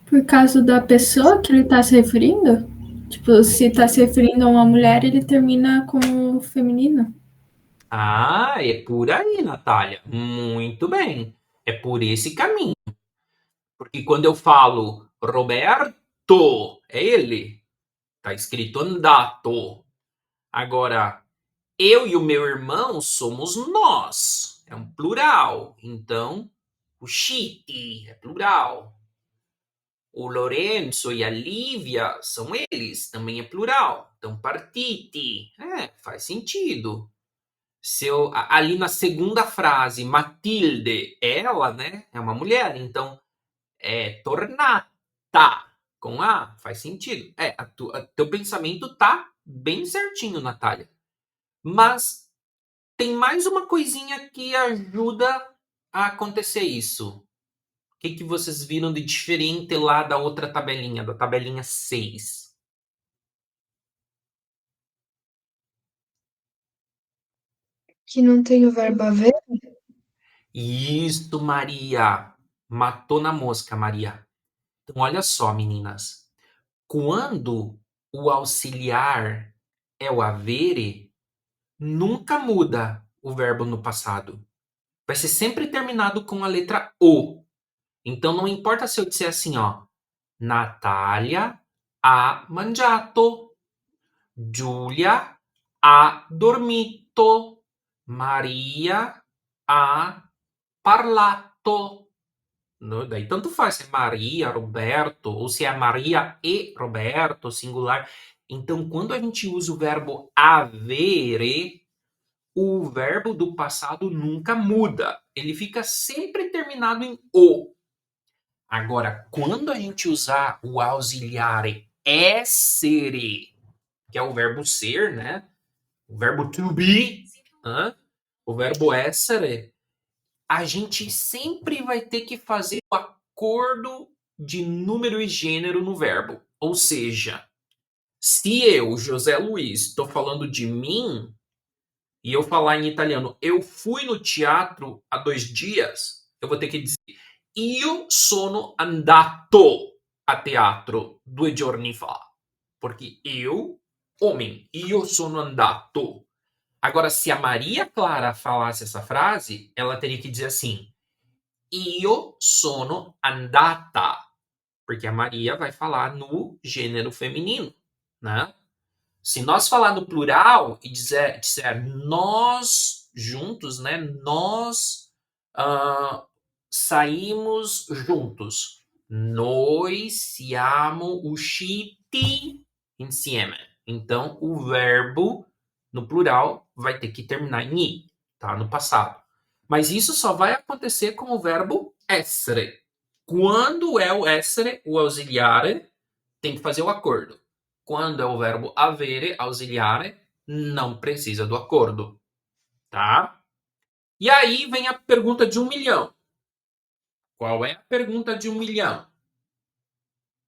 Por causa da pessoa que ele está se referindo? Tipo, se está se referindo a uma mulher, ele termina com o feminino. Ah, é por aí, Natália. Muito bem. É por esse caminho. Porque quando eu falo Roberto, é ele. Tá escrito andato. Agora, eu e o meu irmão somos nós. É um plural. Então, o Chiti é plural. O Lorenzo e a Lívia são eles. Também é plural. Então, partiti. Faz sentido. Ali na segunda frase, Matilde, ela, né? É uma mulher. Então, é tornata com A, faz sentido. Teu pensamento tá bem certinho, Natália. Mas tem mais uma coisinha que ajuda a acontecer isso. O que vocês viram de diferente lá da outra tabelinha, da tabelinha 6? Que não tem o verbo haver. Isso, Maria. Matou na mosca, Maria. Então, olha só, meninas. Quando o auxiliar é o avere, nunca muda o verbo no passado. Vai ser sempre terminado com a letra O. Então não importa se eu disser assim, ó. Natália ha mangiato. Giulia ha dormito. Maria ha parlato. Daí tanto faz se é Maria, Roberto, ou se é Maria e Roberto, singular. Então, quando a gente usa o verbo avere, o verbo do passado nunca muda. Ele fica sempre terminado em o. Agora, quando a gente usar o auxiliare essere, que é o verbo ser, né? O verbo to be, o verbo essere, a gente sempre vai ter que fazer o acordo de número e gênero no verbo. Ou seja, se eu, José Luiz, estou falando de mim, e eu falar em italiano, eu fui no teatro há 2 dias, eu vou ter que dizer io sono andato a teatro 2 giorni fa. Porque eu, homem, io sono andato. Agora, se a Maria Clara falasse essa frase, ela teria que dizer assim: io sono andata. Porque a Maria vai falar no gênero feminino, né? Se nós falar no plural e disser nós juntos, né? Nós saímos juntos. Noi siamo usciti insieme. Então, o verbo no plural vai ter que terminar em i, tá? No passado. Mas isso só vai acontecer com o verbo essere. Quando é o essere, o auxiliare, tem que fazer o acordo. Quando é o verbo avere, auxiliare, não precisa do acordo, tá? E aí vem a pergunta de 1 milhão. Qual é a pergunta de 1 milhão?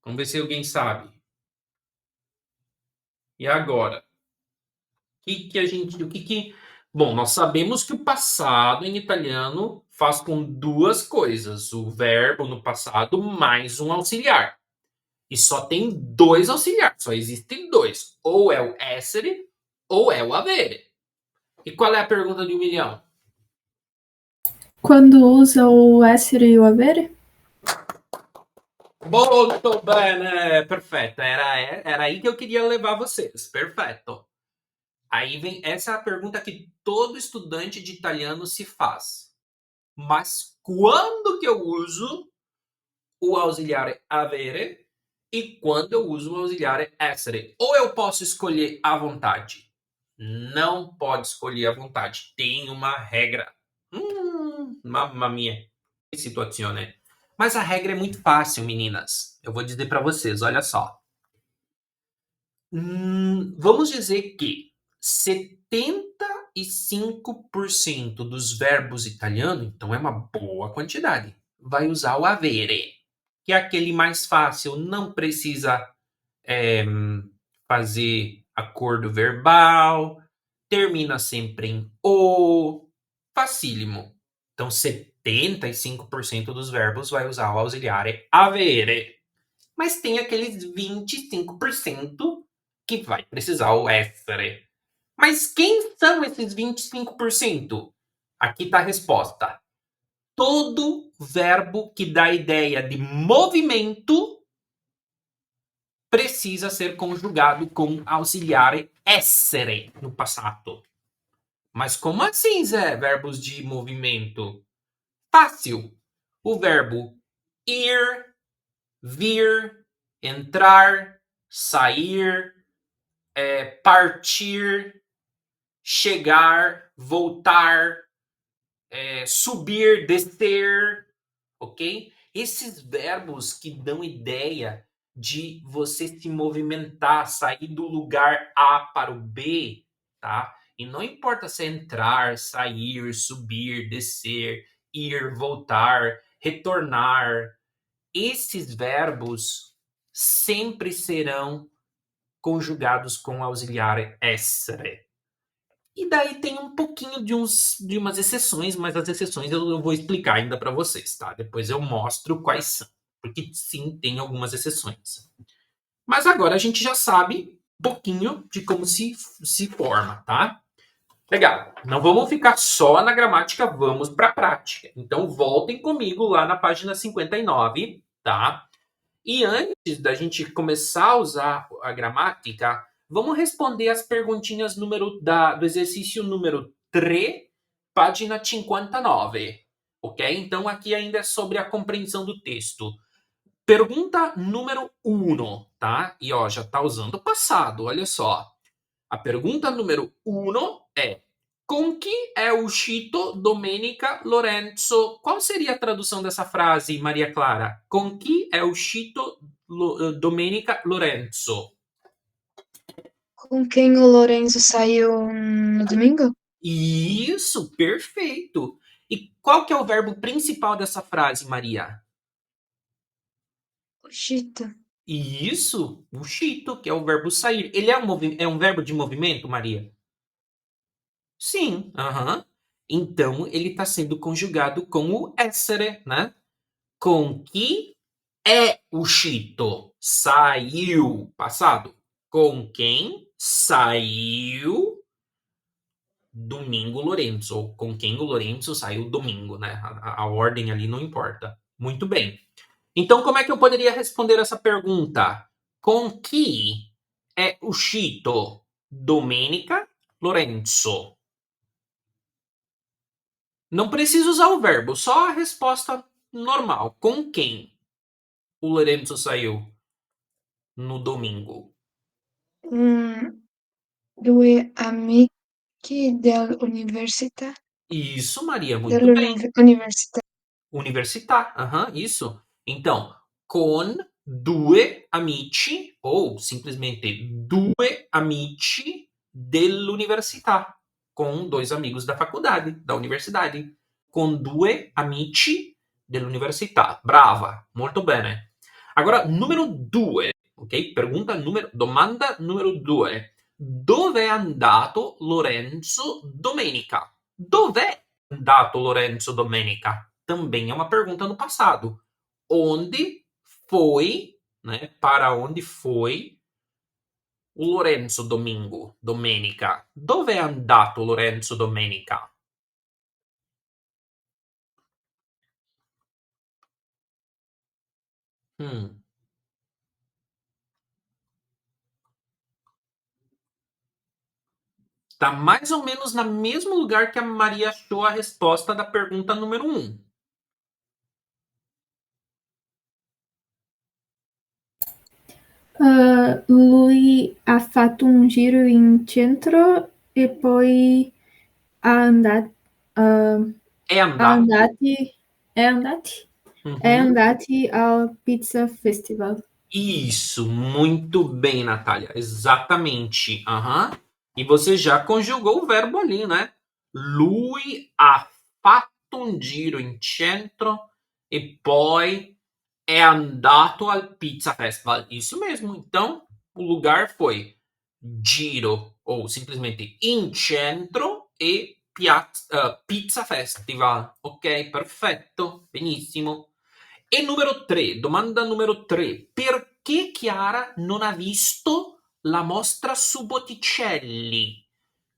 Vamos ver se alguém sabe. E agora? Bom, nós sabemos que o passado em italiano faz com 2 coisas. O verbo no passado mais um auxiliar. E só tem 2 auxiliares, só existem 2. Ou é o essere ou é o avere. E qual é a pergunta de 1 milhão? Quando usa o essere e o avere? Molto bene, perfetto. Era aí que eu queria levar vocês. Perfeito. Aí vem essa é a pergunta que todo estudante de italiano se faz. Mas quando que eu uso o auxiliar avere e quando eu uso o auxiliar essere? Ou eu posso escolher à vontade? Não pode escolher à vontade. Tem uma regra. Mamma mia. Que situação, né? Mas a regra é muito fácil, meninas. Eu vou dizer para vocês, olha só. Vamos dizer que 75% dos verbos italianos, então é uma boa quantidade, vai usar o avere, que é aquele mais fácil, não precisa fazer acordo verbal, termina sempre em o, facílimo. Então, 75% dos verbos vai usar o auxiliar avere. Mas tem aqueles 25% que vai precisar o essere. Mas quem são esses 25%? Aqui está a resposta. Todo verbo que dá ideia de movimento precisa ser conjugado com auxiliar essere no passado. Mas como assim, Zé? Verbos de movimento? Fácil. O verbo ir, vir, entrar, sair, partir, chegar, voltar, subir, descer, ok? Esses verbos que dão ideia de você se movimentar, sair do lugar A para o B, tá? E não importa se é entrar, sair, subir, descer, ir, voltar, retornar. Esses verbos sempre serão conjugados com auxiliar essere. E daí tem um pouquinho de umas exceções, mas as exceções eu vou explicar ainda para vocês, tá? Depois eu mostro quais são, porque sim, tem algumas exceções. Mas agora a gente já sabe um pouquinho de como se forma, tá? Legal. Não vamos ficar só na gramática, vamos para a prática. Então voltem comigo lá na página 59, tá? E antes da gente começar a usar a gramática, vamos responder as perguntinhas do exercício número 3, página 59. Ok? Então aqui ainda é sobre a compreensão do texto. Pergunta número 1, tá? E ó, já está usando o passado, olha só. A pergunta número 1 é: com que é uscito Domenica Lorenzo? Qual seria a tradução dessa frase, Maria Clara? Com que é uscito Domenica Lorenzo? Com quem o Lorenzo saiu no domingo? Isso, perfeito. E qual que é o verbo principal dessa frase, Maria? Uscito. Isso, uscito, que é o verbo sair. Ele é um verbo de movimento, Maria? Sim, aham. Então, ele está sendo conjugado com o essere, né? Com chi è uscito? Saiu, passado. Com quem saiu domingo Lorenzo? Com quem o Lorenzo saiu domingo, né? A ordem ali não importa. Muito bem. Então, como é que eu poderia responder essa pergunta? Com chi è uscito domenica Lorenzo? Não precisa usar o verbo, só a resposta normal. Com quem o Lorenzo saiu no domingo? Due amici dell'università. Isso, Maria, muito bem. Dell'università. Università, isso. Então, con due amici ou simplesmente due amici dell'università. Com dois amigos da faculdade, da universidade. Con due amici dell'università. Brava, molto bene. Agora, numero 2, ok? Domanda numero 2. Dove è andato Lorenzo domenica? Dov'è andato Lorenzo domenica? Também é uma pergunta no passado. Onde foi, né? Para onde foi o Lorenzo domenica? Dove è andato Lorenzo domenica? Tá mais ou menos no mesmo lugar que a Maria achou a resposta da pergunta número 1. Lui ha fatto un giro in centro e poi ha andato, É andati. è andati al Pizza Festival. Isso, muito bem, Natália. Exatamente. E você já conjugou o verbo ali, né? Lui ha fatto un giro in centro e poi è andato al Pizza Festival. Isso mesmo. Então, o lugar foi giro ou simplesmente in centro e Pizza Festival. Ok, perfetto, benissimo. E numero 3, domanda numero 3. Perché Chiara non ha visto la mostra su Botticelli?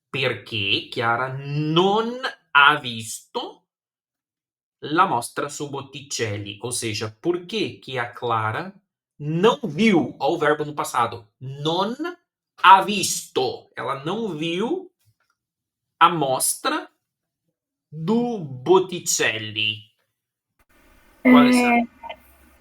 Perché Chiara non ha visto la mostra su Botticelli? Ou seja, por que a Clara não viu, olha o verbo no passado, non ha visto, ela não viu a mostra do Botticelli. Quale sarà?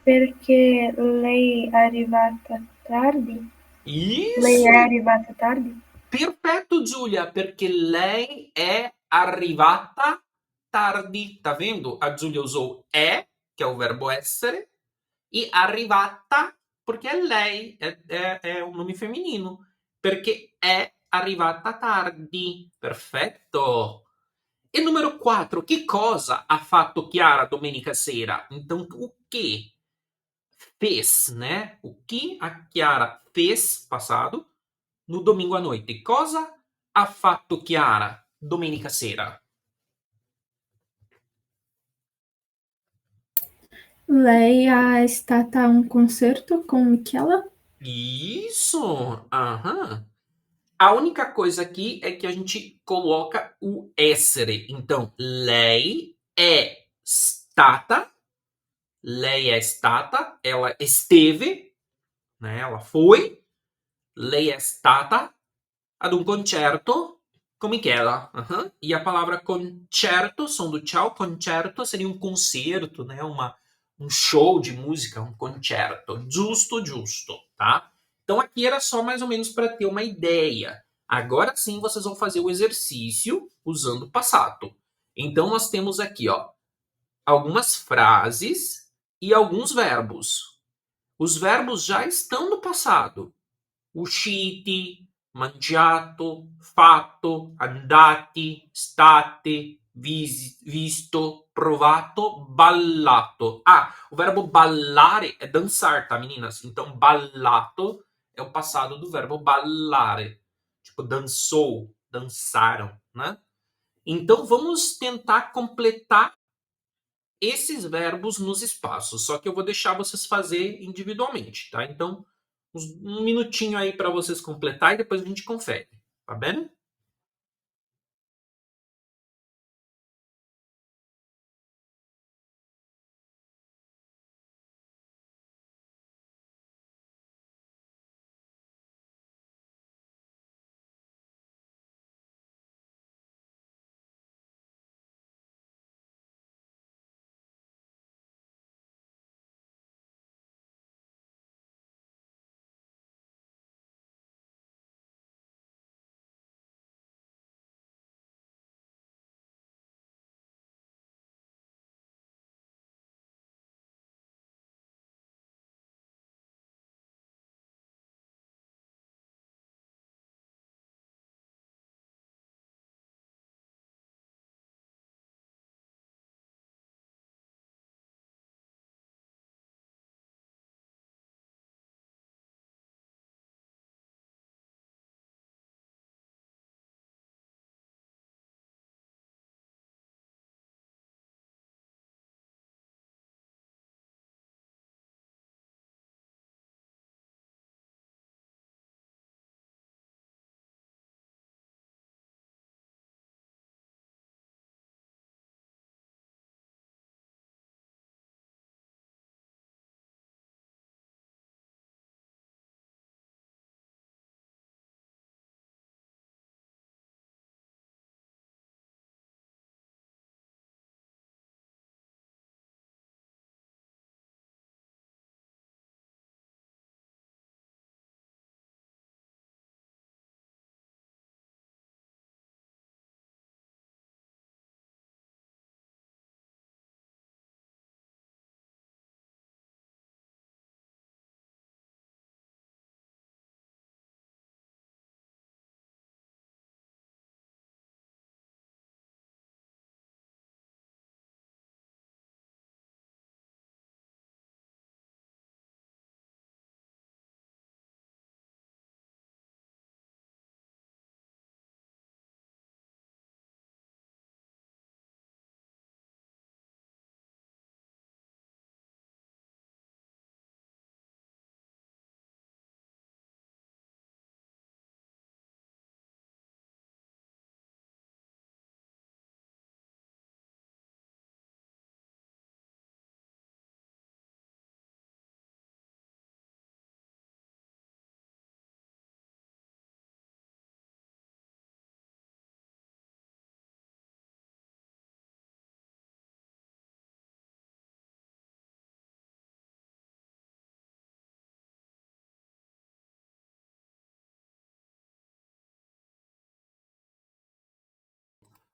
Perché lei è arrivata tardi? Isso! Lei è arrivata tardi? Perfetto, Giulia, perché lei è arrivata tardi. Tá vendo? A Giulia usou é, que é o verbo essere, e arrivata, porque é lei, é um nome feminino. Perché è arrivata tardi. Perfetto. E numero 4, che cosa ha fatto Chiara domenica sera? Então, o que fez, né? O que a Chiara fez, passado, no domingo à noite? Cosa ha fatto Chiara domenica sera? Lei è stata a un concerto con Michela? Isso! A única coisa aqui é que a gente coloca o essere. Então, lei è stata, ela esteve, né? Ela foi. Lei è stata ad un concerto com Michela. E a palavra concerto, som do tchau, concerto seria um concerto, né? Um show de música, um concerto. Giusto, tá? Então aqui era só mais ou menos para ter uma ideia. Agora sim vocês vão fazer o exercício usando o passado. Então nós temos aqui, ó, algumas frases e alguns verbos. Os verbos já estão no passado. Usciti, mangiato, fatto, andati, state, visto, provato, ballato. Ah, o verbo ballare é dançar, tá, meninas? Então, ballato é o passado do verbo ballare. Tipo, dançou, dançaram, né? Então, vamos tentar completar esses verbos nos espaços, só que eu vou deixar vocês fazer individualmente, tá? Então, um minutinho aí para vocês completar e depois a gente confere, tá bem?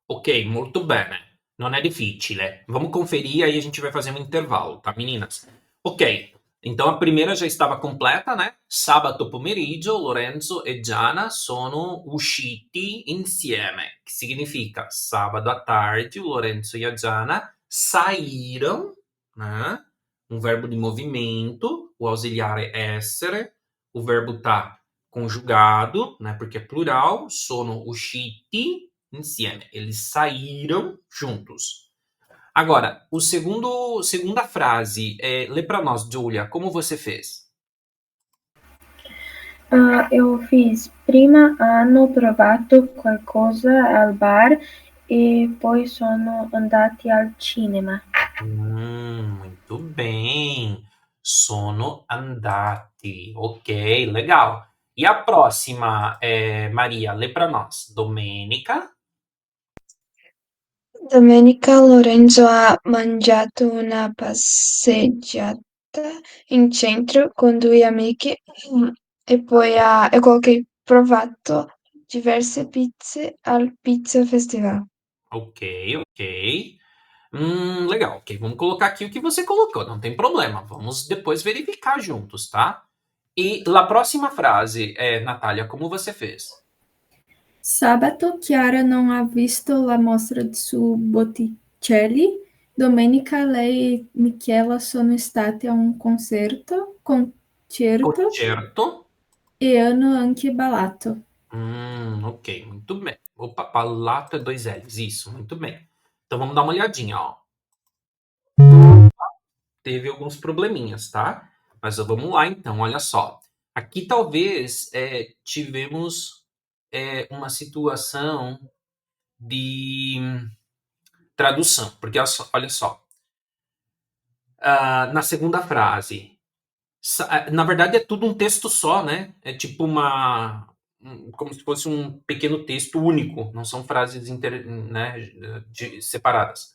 Ok, molto bene. Non è difficile. Vamos conferir, aí a gente vai fazer um intervalo, tá, meninas? Ok, então a primeira já estava completa, né? Sabato pomeriggio Lorenzo e Gianna sono usciti insieme, que significa sábado à tarde, o Lorenzo e a Gianna saíram, né? Um verbo de movimento, o auxiliare essere, o verbo tá conjugado, né? Porque é plural, sono usciti insieme. Eles saíram juntos. Agora, segunda frase, lê para nós, Giulia, como você fez? Eu fiz prima hanno provato qualcosa al bar e poi sono andati al cinema. Muito bem. Sono andati. Ok, legal. E a próxima, Maria, lê para nós. Domenica. Domenica Lorenzo ha mangiato una passeggiata in centro con due amiche e poi eu coloquei provato diverse pizze al Pizza Festival. Ok, ok. Legal, ok. Vamos colocar aqui o que você colocou, não tem problema. Vamos depois verificar juntos, tá? E a próxima frase, Natália, como você fez? Sabato Chiara non ha visto la mostra su Botticelli. Domenica lei e Michela sono stati a un concerto Concerto. e hanno anche ballato. Ok, muito bem. Opa, palato é dois L's, isso, muito bem. Então vamos dar uma olhadinha, ó. teve alguns probleminhas, tá? Mas vamos lá então, olha só. Aqui talvez tivemos uma situação de tradução, porque olha só. Na segunda frase, na verdade é tudo um texto só, né? É tipo como se fosse um pequeno texto único, não são frases né, separadas.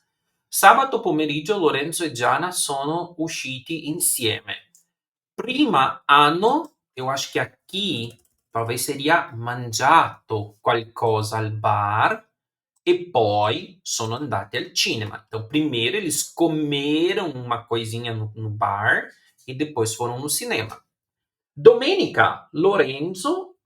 Sabato pomeriggio Lorenzo e Gianna sono usciti insieme. Prima hanno, eu acho que aqui talvez seria mangiato qualcosa al bar e poi sono andati al cinema. Então, primeiro eles comeram uma coisinha no bar e depois foram no cinema. Domenica, Lorenzo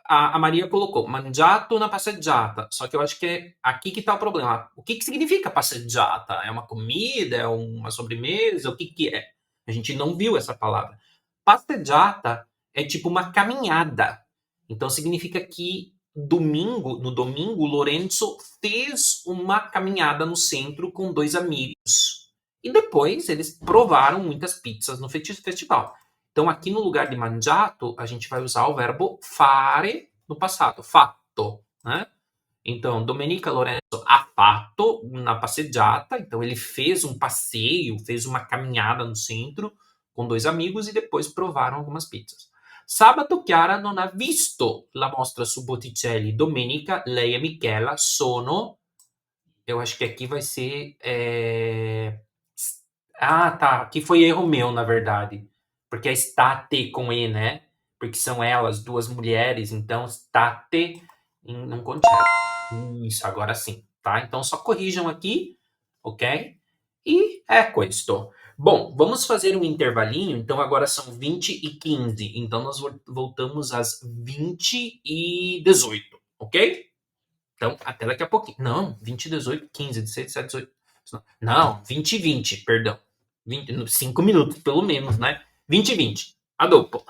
a Maria colocou mangiato na passeggiata, só que eu acho que é aqui que tá o problema. O que significa passeggiata? É uma comida? É uma sobremesa? O que é? A gente não viu essa palavra. Passeggiata é tipo uma caminhada. Então significa que no domingo, Lorenzo fez uma caminhada no centro com dois amigos. E depois eles provaram muitas pizzas no festival. Então, aqui no lugar de mangiato, a gente vai usar o verbo fare no passado, fatto, né? Então, Domenica Lorenzo ha fatto una passeggiata, então ele fez um passeio, fez uma caminhada no centro com dois amigos e depois provaram algumas pizzas. Sabato Chiara non ha visto la mostra su Botticelli. Domenica lei e Michela sono. Eu acho que aqui vai ser. Ah, tá. Aqui foi erro meu, na verdade. Porque é estate com E, né? Porque são elas, duas mulheres. Então, estate não concerto. Isso, agora sim. Tá? Então, só corrijam aqui, ok? E é questo. Bom, vamos fazer um intervalinho. Então, agora são 20h15. Então, nós voltamos às 20h18, ok? Então, até daqui a pouquinho. Não, 20, 18, 15, 16, 17, 18. Não, 20 e 20, perdão. 5 minutos, pelo menos, né? 20 e 20. A dopo.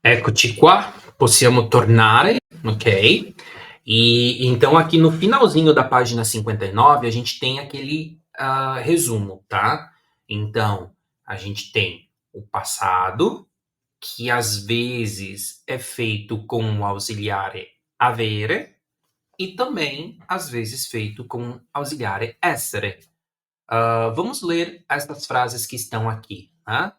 Eccoci qua, possiamo tornare, ok? E então aqui no finalzinho da página 59 a gente tem aquele resumo, tá? Então a gente tem o passado, que às vezes é feito com o auxiliare avere e também às vezes feito com o auxiliare essere. Vamos ler essas frases que estão aqui, tá?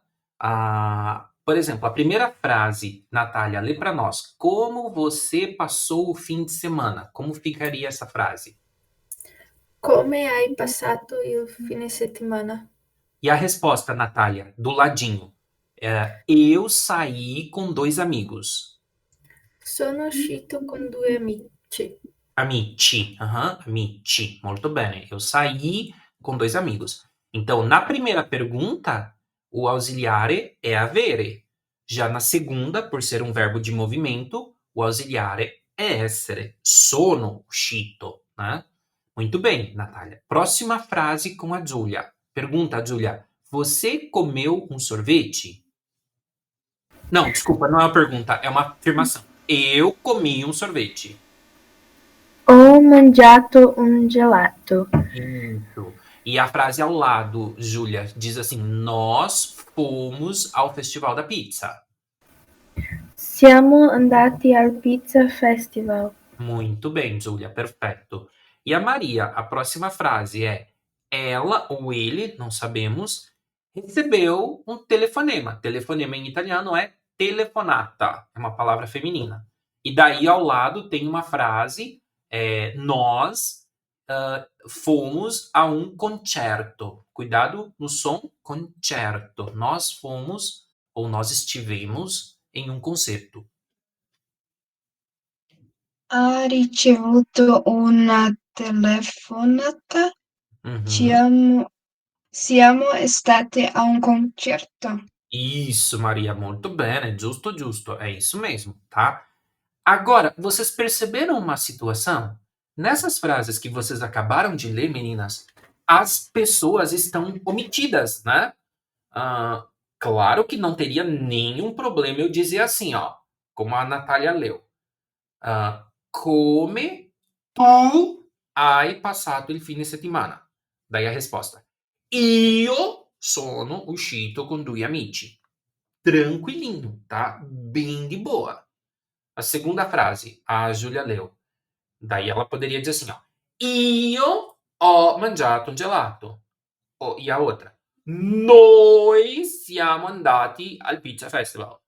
Por exemplo, a primeira frase, Natália, lê para nós. Como você passou o fim de semana? Como ficaria essa frase? Come hai passato il fine settimana? E a resposta, Natália, do ladinho. Eu saí com 2 amigos. Sono uscito con 2 amici. Amici, amici, molto bene. Eu saí com 2 amigos. Então, na primeira pergunta, o auxiliare é avere. Já na segunda, por ser um verbo de movimento, o auxiliare é essere. Sono uscito, né? Muito bem, Natália. Próxima frase com a Giulia. Pergunta, Giulia. Você comeu um sorvete? Não, desculpa, não é uma pergunta, é uma afirmação. Eu comi um sorvete. Ho mangiato un gelato. Isso. E a frase ao lado, Júlia, diz assim: nós fomos ao Festival da Pizza. Siamo andati al Pizza Festival. Muito bem, Júlia, perfeito. E a Maria, a próxima frase é: ela ou ele, não sabemos, recebeu um telefonema. Telefonema em italiano é telefonata, é uma palavra feminina. E daí ao lado tem uma frase: nós fomos a um concerto. Cuidado no som concerto. Nós fomos ou nós estivemos em um concerto. Ha ricevuto una telefonata? Uhum. Siamo state a un concerto. Isso, Maria, muito bem, giusto, giusto. É isso mesmo, tá? Agora, vocês perceberam uma situação? Nessas frases que vocês acabaram de ler, meninas, as pessoas estão omitidas, né? Claro que não teria nenhum problema eu dizer assim, ó, como a Natália leu. Come tu hai passato il fine settimana? Daí a risposta. Io sono uscito con 2 amici. Tranquilinho, tá? Bem de boa. A segunda frase, a Júlia leu. Daí ela poderia dizer assim, ó. Io ho mangiato un gelato. E a outra. Noi siamo andati al Pizza Festival.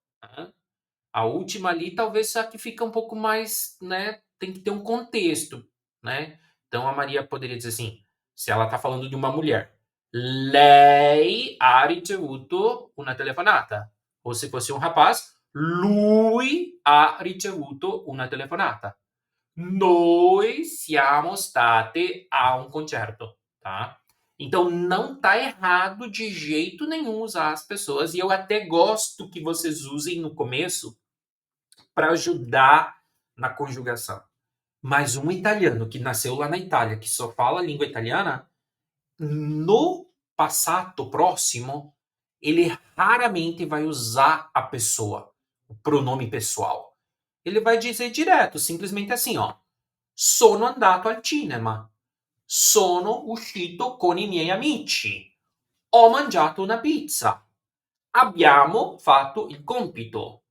A última ali talvez a que fica um pouco mais, né? Tem que ter um contexto, né? Então a Maria poderia dizer assim, se ela tá falando de uma mulher. Lei ha ricevuto una telefonata. Ou se fosse um rapaz, lui ha ricevuto una telefonata. Noi siamo state a um concerto, tá? Então não tá errado de jeito nenhum usar as pessoas e eu até gosto que vocês usem no começo para ajudar na conjugação. Mas um italiano que nasceu lá na Itália, que só fala a língua italiana, no passato próximo, ele raramente vai usar a pessoa, o pronome pessoal. Ele vai dizer direto, simplesmente assim, ó. Sono andato al cinema. Sono uscito con i miei amici. Ho mangiato una pizza. Abbiamo fatto il compito.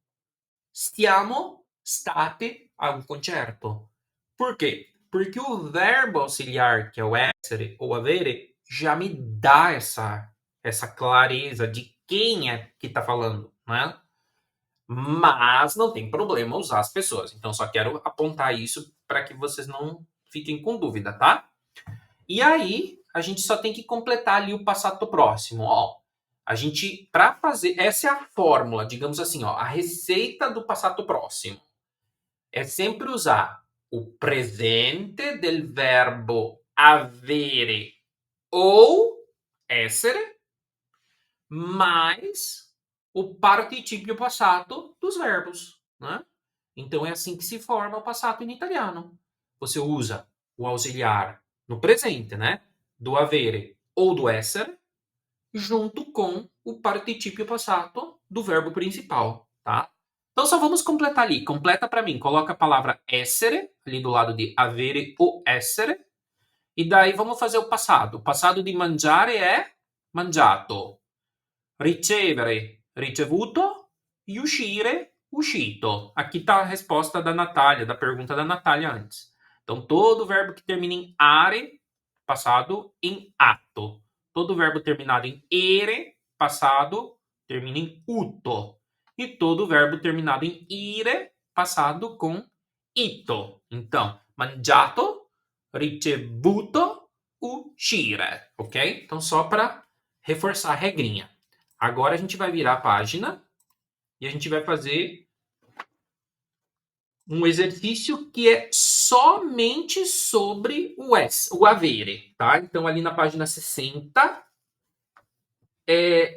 Siamo state a un concerto. Por quê? Porque o verbo auxiliar, que é o essere ou avere, já me dá essa clareza de quem é que está falando, né? Mas não tem problema usar as pessoas. Então, só quero apontar isso para que vocês não fiquem com dúvida, tá? E aí, a gente só tem que completar ali o passato próximo, ó. A gente, para fazer, essa é a fórmula, digamos assim, ó, a receita do passato próximo. É sempre usar o presente del verbo avere ou essere, mais o participio passato dos verbos, né? Então é assim que se forma o passato em italiano. Você usa o auxiliar no presente, né? Do avere ou do essere, junto com o particípio passato do verbo principal, tá? Então só vamos completar ali. Completa para mim. Coloca a palavra essere ali do lado de avere o essere. E daí vamos fazer o passado. O passado de mangiare é mangiato. Ricevere, ricevuto. E uscire, uscito. Aqui está a resposta da Natália, da pergunta da Natália antes. Então, todo verbo que termina em are, passado em ato. Todo verbo terminado em ere, passado, termina em uto. E todo verbo terminado em ire, passado com ito. Então, mangiato, ricevuto, uscire. Ok? Então, só para reforçar a regrinha. Agora a gente vai virar a página e a gente vai fazer um exercício que é somente sobre o avere, tá? Então, ali na página 60,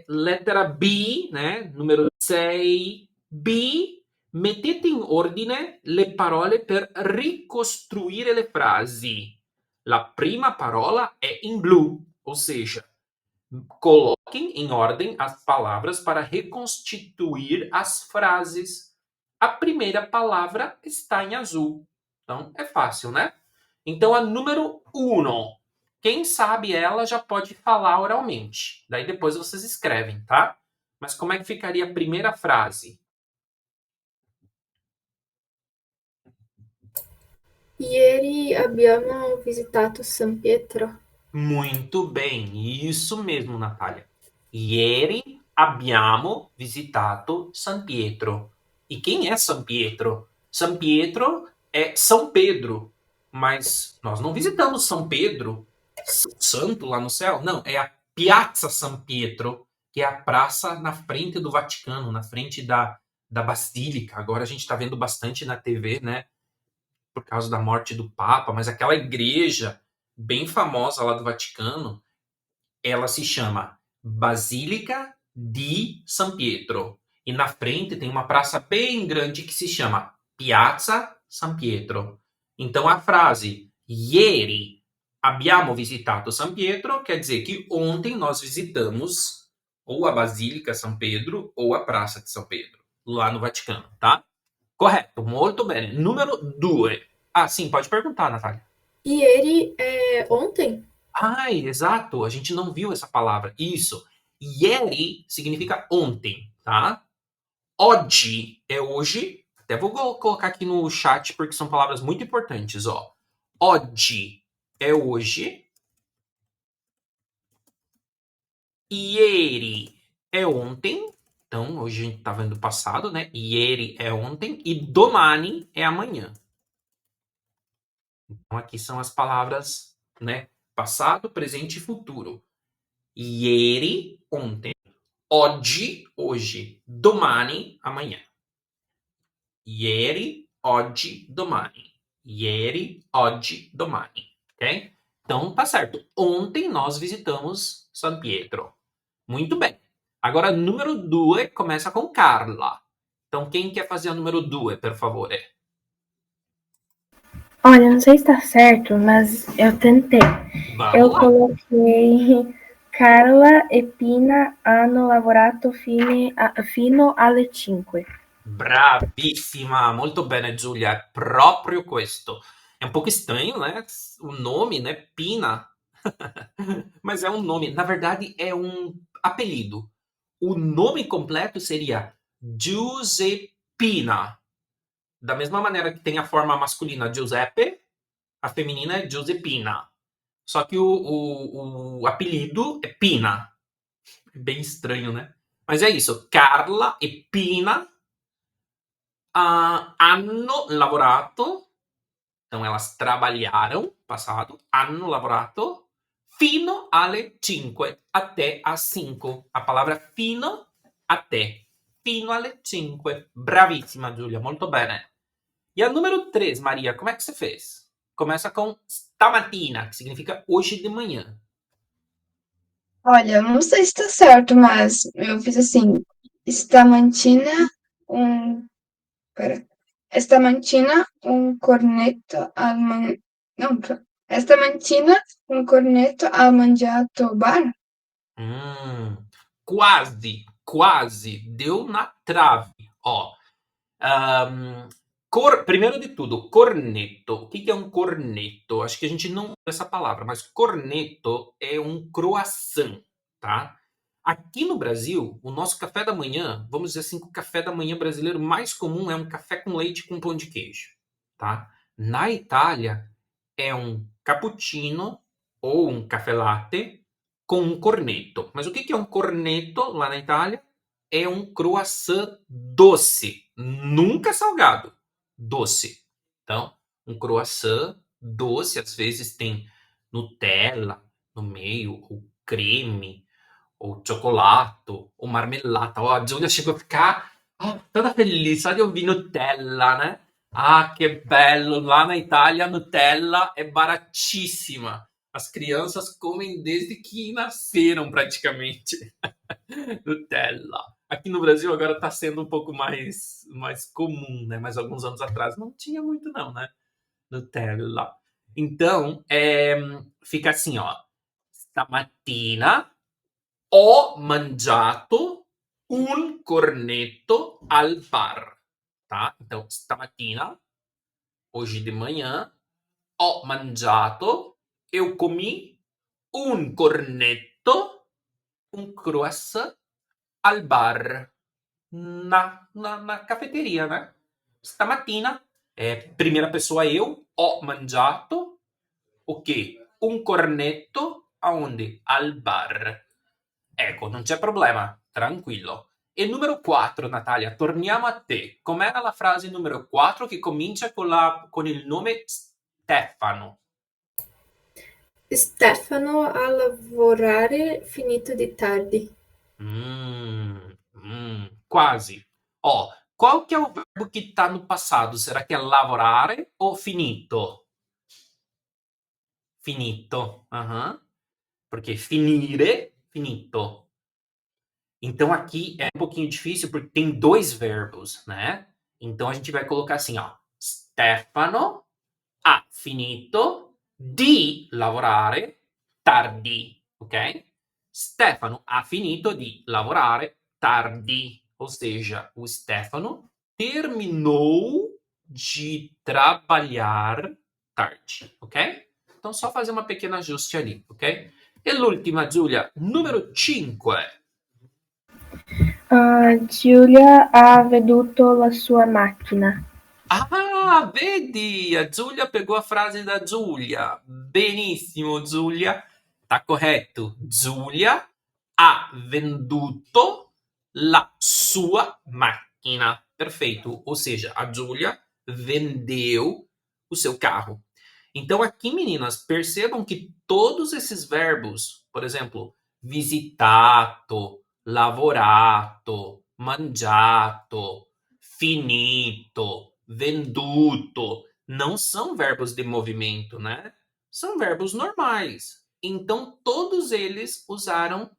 lettera B, né? Número 6, B, mettete in ordine le parole per ricostruire le frasi. La prima parola é em blu, ou seja, coloquem em ordem as palavras para reconstituir as frases. A primeira palavra está em azul. Então, é fácil, né? Então, a número 1. Quem sabe ela já pode falar oralmente. Daí depois vocês escrevem, tá? Mas como é que ficaria a primeira frase? Ieri abbiamo visitato San Pietro. Muito bem, isso mesmo, Natália. Ieri abbiamo visitato San Pietro. E quem é San Pietro? San Pietro é São Pedro, mas nós não visitamos São Pedro, santo lá no céu. Não, é a Piazza San Pietro, que é a praça na frente do Vaticano, na frente da Basílica. Agora a gente está vendo bastante na TV, né? Por causa da morte do Papa, mas aquela igreja bem famosa lá do Vaticano, ela se chama Basílica di San Pietro. E na frente tem uma praça bem grande que se chama Piazza San Pietro. Então a frase ieri abbiamo visitato San Pietro quer dizer que ontem nós visitamos ou a Basílica São Pedro ou a Praça de São Pedro, lá no Vaticano, tá? Correto, molto bene. Número 2. Ah, sim, pode perguntar, Natália. Ieri é ontem? Ai, exato, a gente não viu essa palavra. Isso. Ieri significa ontem, tá? Oggi é hoje. Até vou colocar aqui no chat porque são palavras muito importantes, ó. Oggi é hoje. Ieri é ontem. Então, hoje a gente tá vendo o passado, né? Ieri é ontem. E domani é amanhã. Então, aqui são as palavras, né? Passado, presente e futuro. Ieri, ontem. Oggi, hoje. Domani, amanhã. Ieri, oggi, domani. Ieri, oggi, domani. Ok? Então, tá certo. Ontem nós visitamos San Pietro. Muito bem. Agora, número 2 começa com Carla. Então, quem quer fazer a número 2, por favor? Olha, não sei se tá certo, mas eu tentei. Eu Vamos lá. coloquei Carla e Pina hanno lavorato fino alle 5. Bravissima, molto bene Giulia, è proprio questo. È un pouco estranho, né? O nome, né? Pina. Mas é um nome, na verdade é um apelido. O nome completo seria Giuseppina. Da mesma maneira que tem a forma masculina Giuseppe, a feminina é Giuseppina. Só que o apelido é Pina. Bem estranho, né? Mas é isso. Carla e Pina hanno lavorato, então elas trabalharam, passado, hanno lavorato fino alle 5, até às 5. A palavra fino, até. Fino alle 5. Bravissima, Giulia, molto bene. E a número 3, Maria, como é que você fez? Começa com stamattina, que significa hoje de manhã. Olha, não sei se tá certo, mas eu fiz assim, stamattina um, pera, stamattina un cornetto non, stamattina un cornetto ha mangiato bar? Quase. Deu na trave. Ó, primeiro de tudo, corneto. O que é um corneto? Acho que a gente não usa essa palavra, mas corneto é um croissant, tá? Aqui no Brasil, o nosso café da manhã, vamos dizer assim, que o café da manhã brasileiro mais comum é um café com leite com pão de queijo, tá? Na Itália, é um cappuccino ou um café latte com um corneto. Mas o que é um corneto lá na Itália? É um croissant doce, nunca salgado, doce. Então, um croissant doce, às vezes tem Nutella no meio, ou creme, ou chocolate, ou marmelada. Ó, a Giulia chegou a ficar toda feliz só de ouvir Nutella, né? Ah, que bello! Lá na Itália, a Nutella é baratíssima. As crianças comem desde que nasceram, praticamente. Nutella. Aqui no Brasil agora está sendo um pouco mais comum, né? Mas alguns anos atrás não tinha muito não, né? Nutella. Então, fica assim, ó. Stamattina ho mangiato un cornetto al bar, tá? Então, stamattina, hoje de manhã, ho mangiato, eu comi un cornetto, um croissant al bar, na cafeteria, né? Stamattina, primeira pessoa eu, ho mangiato, o quê? Un cornetto, aonde? Al bar. Ecco, non c'è problema, tranquillo. E numero 4, Natalia, torniamo a te. Com'era la frase numero 4 che comincia con il nome Stefano? Stefano a lavorare finito di tardi. Quasi. Ó, qual que é o verbo que tá no passado? Será que é lavorare ou finito? Finito. Aham. Porque finire, finito. Então aqui é um pouquinho difícil porque tem dois verbos, né? Então a gente vai colocar assim, ó. Stefano ha finito di lavorare tardi, ok? Stefano ha finito di lavorare tardi, ou seja, o Stefano terminou de trabalhar tarde, ok? Então só fazer uma pequena ajuste ali, ok? E l'ultima, Giulia, numero 5. Giulia ha venduto la sua macchina. Ah, vedi? A Giulia pegou a frase da Giulia. Benissimo, Giulia. Tá corretto. Giulia ha venduto la sua macchina. Perfeito. Ou seja, a Giulia vendeu o seu carro. Então aqui, meninas, percebam que todos esses verbos, por exemplo, visitato, lavorato, mangiato, finito, venduto, não são verbos de movimento, né? São verbos normais. Então todos eles usaram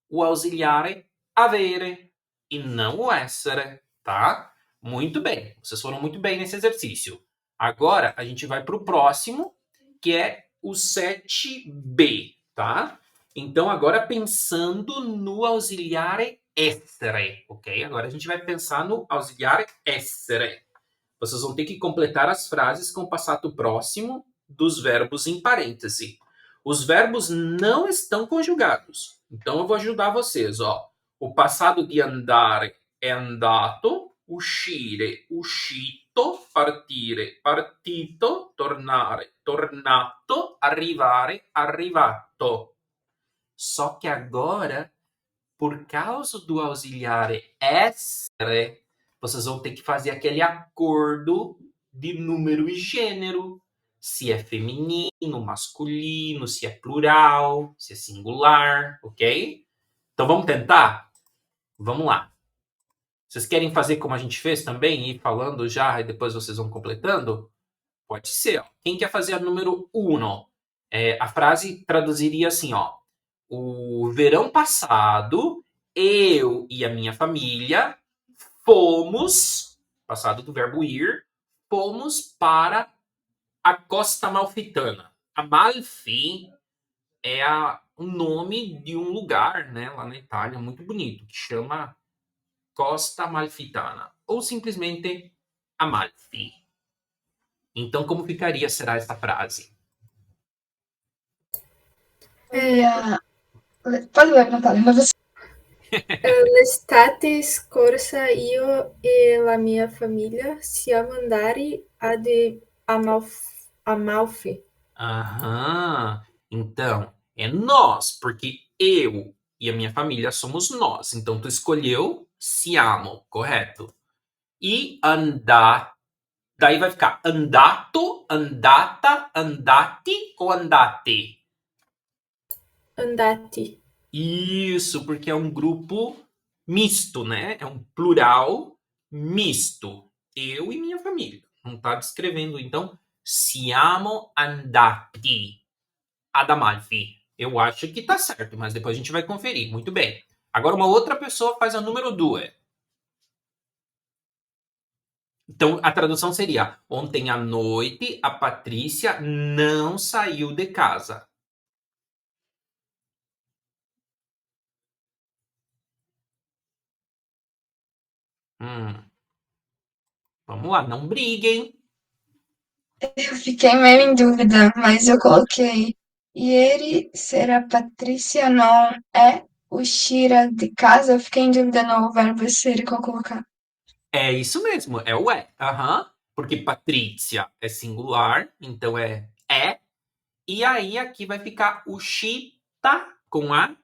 o auxiliare avere e não o essere, tá? Muito bem. Vocês foram muito bem nesse exercício. Agora a gente vai para o próximo, que é o 7b, tá? Então agora pensando no auxiliare essere, ok? Agora a gente vai pensar no auxiliare essere. Vocês vão ter que completar as frases com o passato próximo dos verbos em parêntese. Os verbos não estão conjugados. Então eu vou ajudar vocês, ó. O passado de andare é andato, uscire, uscito, partire, partito, tornare, tornato, arrivare, arrivato. Só que agora, por causa do auxiliare essere, vocês vão ter que fazer aquele acordo de número e gênero. Se é feminino, masculino, se é plural, se é singular, ok? Então vamos tentar? Vamos lá. Vocês querem fazer como a gente fez também? Ir falando já e depois vocês vão completando? Pode ser. Ó. Quem quer fazer a número 1? A frase traduziria assim, ó. O verão passado, eu e a minha família fomos, passado do verbo ir, fomos para a Costa Amalfitana. Amalfi é o nome de um lugar, né, lá na Itália, muito bonito, que chama Costa Amalfitana, ou simplesmente Amalfi. Então, como ficaria, será, esta frase? Pode ler, Natália, mas você... L'estate scorsa io e la mia famiglia siamo andati ad Amalfi. Aham. Então, é nós, porque eu e a minha família somos nós. Então, tu escolheu siamo, correto? E andar, daí vai ficar andato, andata, andati ou andate? Andati. Isso, porque é um grupo misto, né? É um plural misto. Eu e minha família. Não tá descrevendo, então, siamo andati ad Amalfi. Eu acho que tá certo, mas depois a gente vai conferir. Muito bem. Agora uma outra pessoa faz a número 2. Então a tradução seria: ontem à noite a Patrícia não saiu de casa. Vamos lá, não briguem. Eu fiquei meio em dúvida, mas eu coloquei ieri sera Patrícia não é uscire de casa. Eu fiquei em dúvida no verbo ser qual colocar. É isso mesmo, é o é. Aham. Porque Patrícia é singular, então é. E aí aqui vai ficar o chita com a,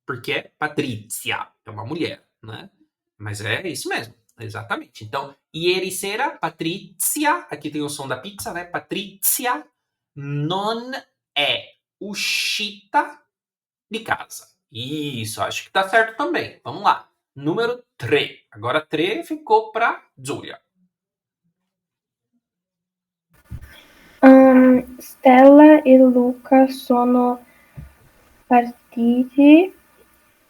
porque é Patrícia, é uma mulher, né? Mas é isso mesmo, exatamente. Então, ieri sera, Patrícia, aqui tem o som da pizza, né? Patrícia non è uscita de casa. Isso, acho que tá certo também. Vamos lá. Número 3. Agora 3 ficou para Giulia. Stella e Luca sono partiti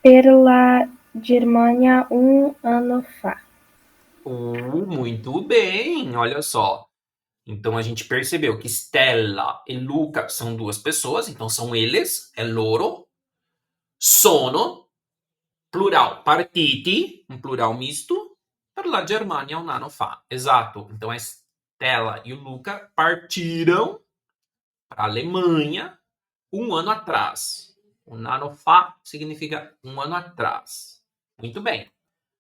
per la Germania un anno fa. Muito bem, olha só. Então a gente percebeu que Stella e Luca são duas pessoas, então são eles, é loro. Sono, plural partiti, um plural misto, per la Germania un anno fa. Exato. Então a Stella e o Luca partiram para a Alemanha um ano atrás. Um anno fa significa um ano atrás. Muito bem.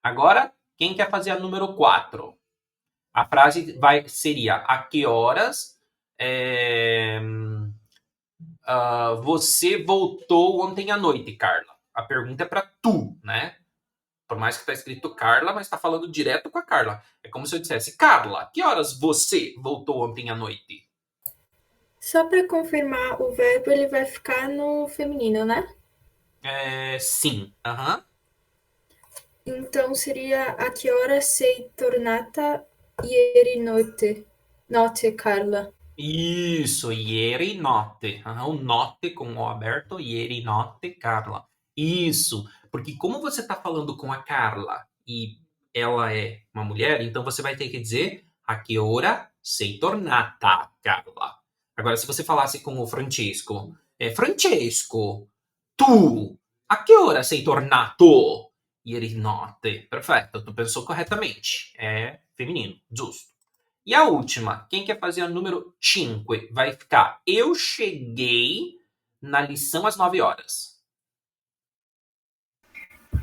Agora, quem quer fazer a número 4? A frase seria: a que horas você voltou ontem à noite, Carla? A pergunta é para tu, né? Por mais que tá escrito Carla, mas tá falando direto com a Carla. É como se eu dissesse: Carla, que horas você voltou ontem à noite? Só para confirmar, o verbo ele vai ficar no feminino, né? Sim. Aham. Então seria a que hora sei tornata ieri notte? Notte, Carla. Isso, ieri notte. O notte com o aberto, ieri notte, Carla. Isso, porque como você está falando com a Carla e ela é uma mulher, então você vai ter que dizer a que hora sei tornata, Carla. Agora, se você falasse com o Francesco, Francesco, tu, a que hora sei tornato? Ieri notte. Perfetto, tu pensou corretamente. É feminino, giusto. E a última, quem quer fazer a número 5? Vai ficar: eu cheguei na lição às 9 horas.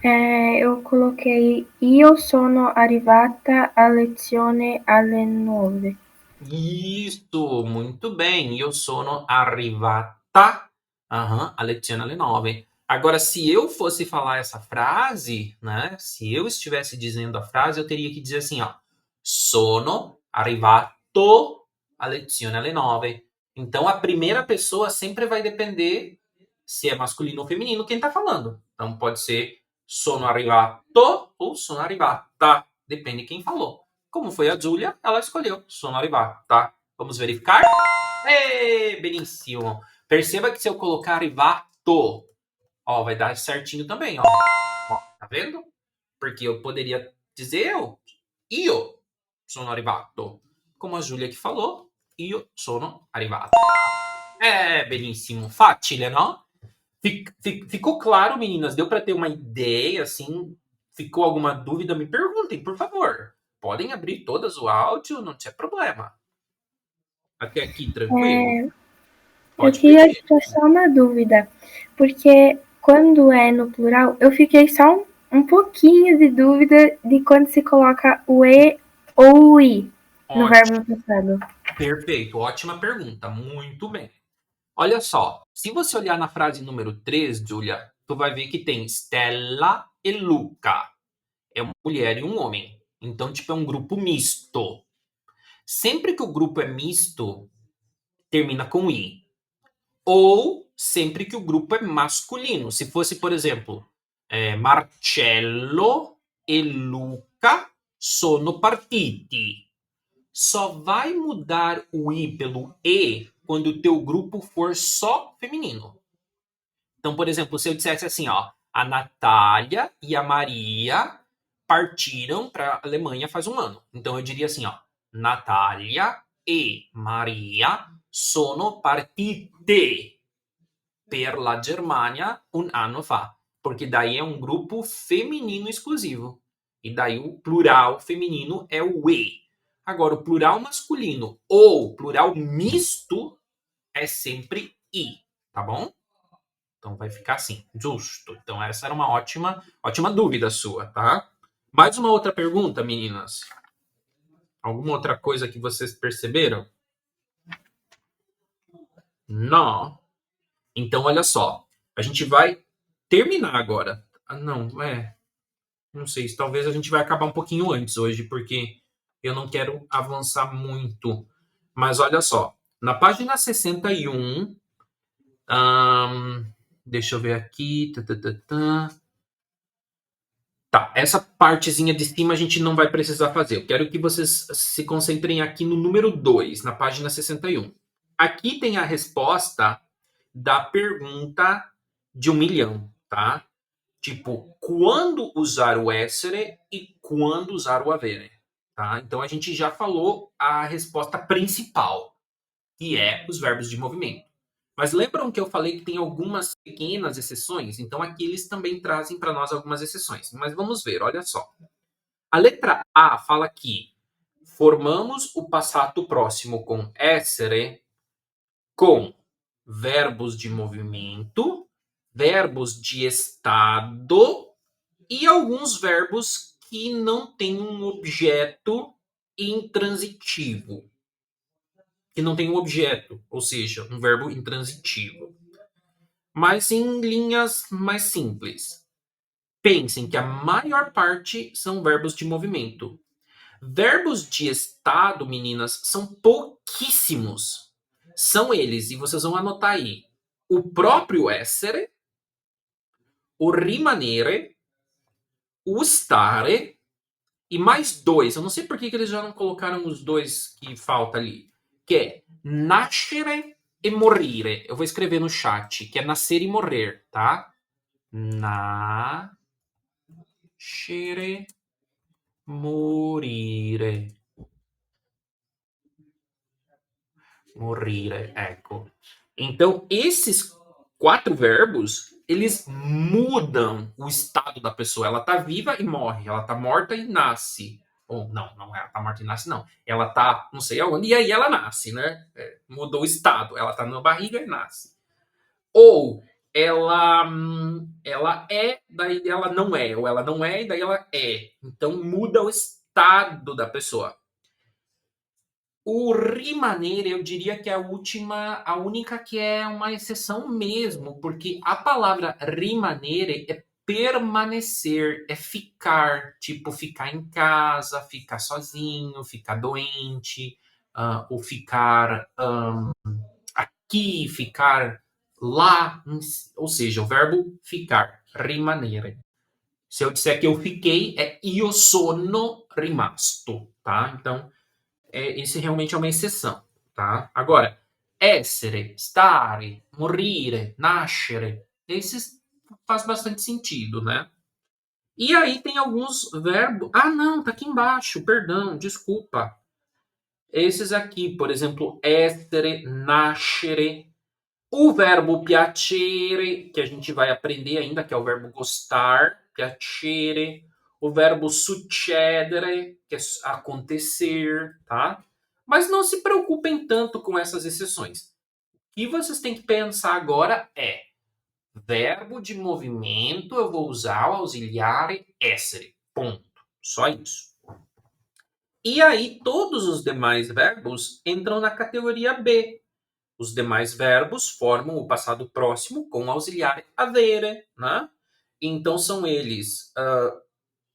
Eu coloquei io sono arrivata a lezione alle 9. Isso, muito bem. Eu sono arrivata a lezione alle 9. Agora, se eu fosse falar essa frase, né? Se eu estivesse dizendo a frase, eu teria que dizer assim, ó: sono arrivato a lezione alle 9. Então, a primeira pessoa sempre vai depender se é masculino ou feminino quem tá falando. Então, pode ser sono arrivato ou sono arrivata. Depende quem falou. Como foi a Giulia, ela escolheu sono arrivata. Vamos verificar? Benissimo. Perceba que se eu colocar arrivato, ó, vai dar certinho também, ó. Tá vendo? Porque eu poderia dizer io sono arrivato. Como a Giulia que falou, io sono arrivato. Benissimo. Facile, no? Ficou claro, meninas? Deu para ter uma ideia, assim? Ficou alguma dúvida? Me perguntem, por favor. Podem abrir todas o áudio, não tem problema. Até aqui, tranquilo? Eu Pode queria pedir. tirar só uma dúvida, porque quando é no plural, eu fiquei só um pouquinho de dúvida de quando se coloca o E ou o I no Ótimo, verbo no passado. perfeito, ótima pergunta, muito bem. Olha só, se você olhar na frase número 3, Julia, tu vai ver que tem Stella e Luca. É uma mulher e um homem. Então, tipo, é um grupo misto. Sempre que o grupo é misto, termina com I. Ou sempre que o grupo é masculino. Se fosse, por exemplo, Marcello e Luca sono partiti. Só vai mudar o I pelo E quando o teu grupo for só feminino. Então, por exemplo, se eu dissesse assim, ó, a Natália e a Maria partiram para a Alemanha faz um ano. Então eu diria assim, ó, Natália e Maria sono partite per la Germania un anno fa. Porque daí é um grupo feminino exclusivo. E daí o plural feminino é o E. Agora, o plural masculino ou plural misto é sempre I, tá bom? Então vai ficar assim, justo. Então essa era uma ótima dúvida sua, tá? Mais uma outra pergunta, meninas? Alguma outra coisa que vocês perceberam? Não. Então olha só, a gente vai terminar agora. Ah, não, não sei, talvez a gente vai acabar um pouquinho antes hoje, porque eu não quero avançar muito. Mas olha só, na página 61, deixa eu ver aqui. Tá, essa partezinha de cima a gente não vai precisar fazer. Eu quero que vocês se concentrem aqui no número 2, na página 61. Aqui tem a resposta da pergunta de 1 milhão, tá? Tipo, quando usar o essere e quando usar o avere, tá? Então a gente já falou a resposta principal, que é os verbos de movimento. Mas lembram que eu falei que tem algumas pequenas exceções? Então aqui eles também trazem para nós algumas exceções. Mas vamos ver, olha só. A letra A fala que formamos o passato próximo com essere com verbos de movimento, verbos de estado e alguns verbos que não têm um objeto intransitivo. Que não tem um objeto, ou seja, um verbo intransitivo. Mas em linhas mais simples. Pensem que a maior parte são verbos de movimento. Verbos de estado, meninas, são pouquíssimos. São eles, e vocês vão anotar aí. O próprio essere, o rimanere, o stare e mais dois. Eu não sei por que eles já não colocaram os dois que falta ali. Que é nascere e morire. Eu vou escrever no chat, que é nascer e morrer, tá? Nascere, morire. Morire, ecco. Então, esses 4 verbos, eles mudam o estado da pessoa. Ela tá viva e morre. Ela tá morta e nasce. Ou não, ela tá morta e nasce, não. Ela tá não sei aonde, e aí ela nasce, né? Mudou o estado. Ela tá na barriga e nasce. Ou ela é, daí ela não é. Ou ela não é, e daí ela é. Então, muda o estado da pessoa. O rimanere, eu diria que é a única que é uma exceção mesmo, porque a palavra rimanere é permanecer, é ficar, tipo ficar em casa, ficar sozinho, ficar doente, ou ficar aqui, ficar lá, ou seja, o verbo ficar, rimanere. Se eu disser que eu fiquei, é io sono rimasto, tá? Então, esse realmente é uma exceção, tá? Agora, essere, stare, morire, nascere, esses faz bastante sentido, né? E aí tem alguns verbos... Ah, não, tá aqui embaixo, perdão, desculpa. Esses aqui, por exemplo, essere, nascere, O verbo piacere, que a gente vai aprender ainda, que é o verbo gostar, piacere. O verbo succedere, que é acontecer, tá? Mas não se preocupem tanto com essas exceções. O que vocês têm que pensar agora é verbo de movimento, eu vou usar o auxiliar essere. Ponto. Só isso. E aí, todos os demais verbos entram na categoria B. Os demais verbos formam o passado próximo com o auxiliar avere, né? Então, são eles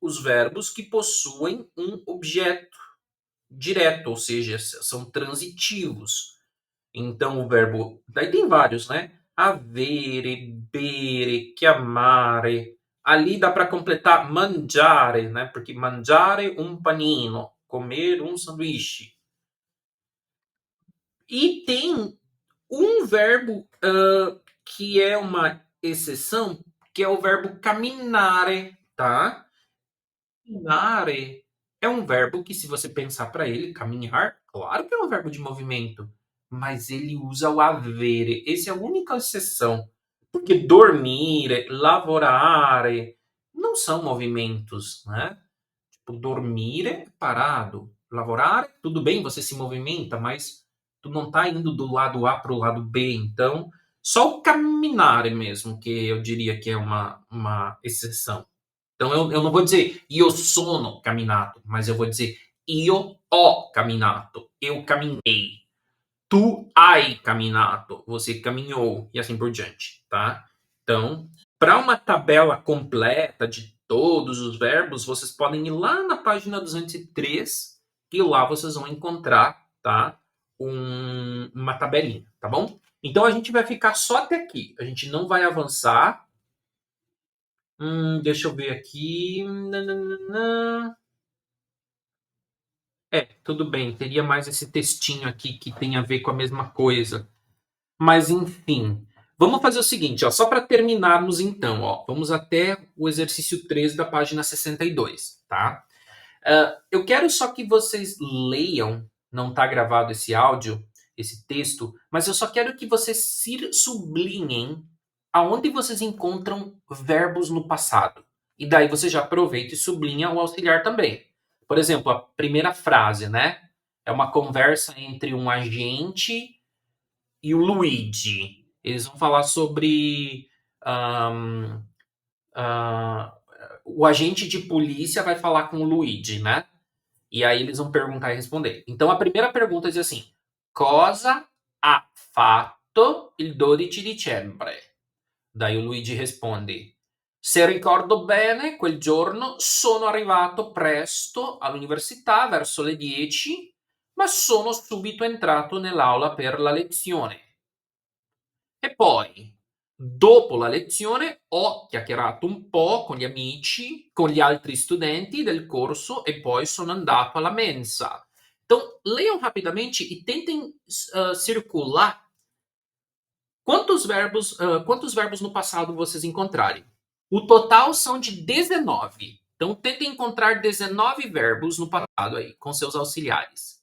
os verbos que possuem um objeto direto, ou seja, são transitivos. Então, o verbo. Daí tem vários, né? Avere, bere, chiamare. Ali dá para completar mangiare, né? Porque mangiare um panino, comer um sanduíche. E tem um verbo que é uma exceção, que é o verbo caminhare, tá? Caminhare é um verbo que, se você pensar para ele, caminhar, claro que é um verbo de movimento, mas ele usa o avere. Essa é a única exceção. Porque dormire, lavorare não são movimentos, né? Tipo, dormir é parado. Lavorare, tudo bem, você se movimenta, mas tu não tá indo do lado A para o lado B. Então, só o caminhar mesmo, que eu diria que é uma exceção. Então, eu não vou dizer io sono camminato, mas eu vou dizer io ho camminato. Eu caminhei. Tu hai caminato. Você caminhou. E assim por diante, tá? Então, para uma tabela completa de todos os verbos, vocês podem ir lá na página 203 e lá vocês vão encontrar, tá? Uma tabelinha, tá bom? Então a gente vai ficar só até aqui. A gente não vai avançar. Deixa eu ver aqui. Nananana. Tudo bem. Teria mais esse textinho aqui que tem a ver com a mesma coisa. Mas enfim. Vamos fazer o seguinte, ó, só para terminarmos então, ó, vamos até o exercício 3 da página 62, tá? Eu quero só que vocês leiam, não está gravado esse áudio, esse texto, mas eu só quero que vocês sublinhem aonde vocês encontram verbos no passado. E daí você já aproveita e sublinha o auxiliar também. Por exemplo, a primeira frase, né? É uma conversa entre um agente e o Luigi. Eles vão falar sobre. ahm, ah, o agente de polícia vai falar com o Luigi, né? E aí eles vão perguntar e responder. Então a primeira pergunta diz assim: Cosa ha fatto il 12 dicembre? Daí o Luigi risponde: Se ricordo bene, quel giorno sono arrivato presto all'università verso le 10, ma sono subito entrato nell'aula per la lezione. E poi, dopo la lezione, ho chiacchierato un po' con gli amici, con gli altri studenti del corso e poi sono andato alla mensa. Então, leiam rapidamente e tentem circular quantos verbos no passado vocês encontrarem. O total são de 19. Então, tentem encontrar 19 verbos no passado aí, com seus auxiliares.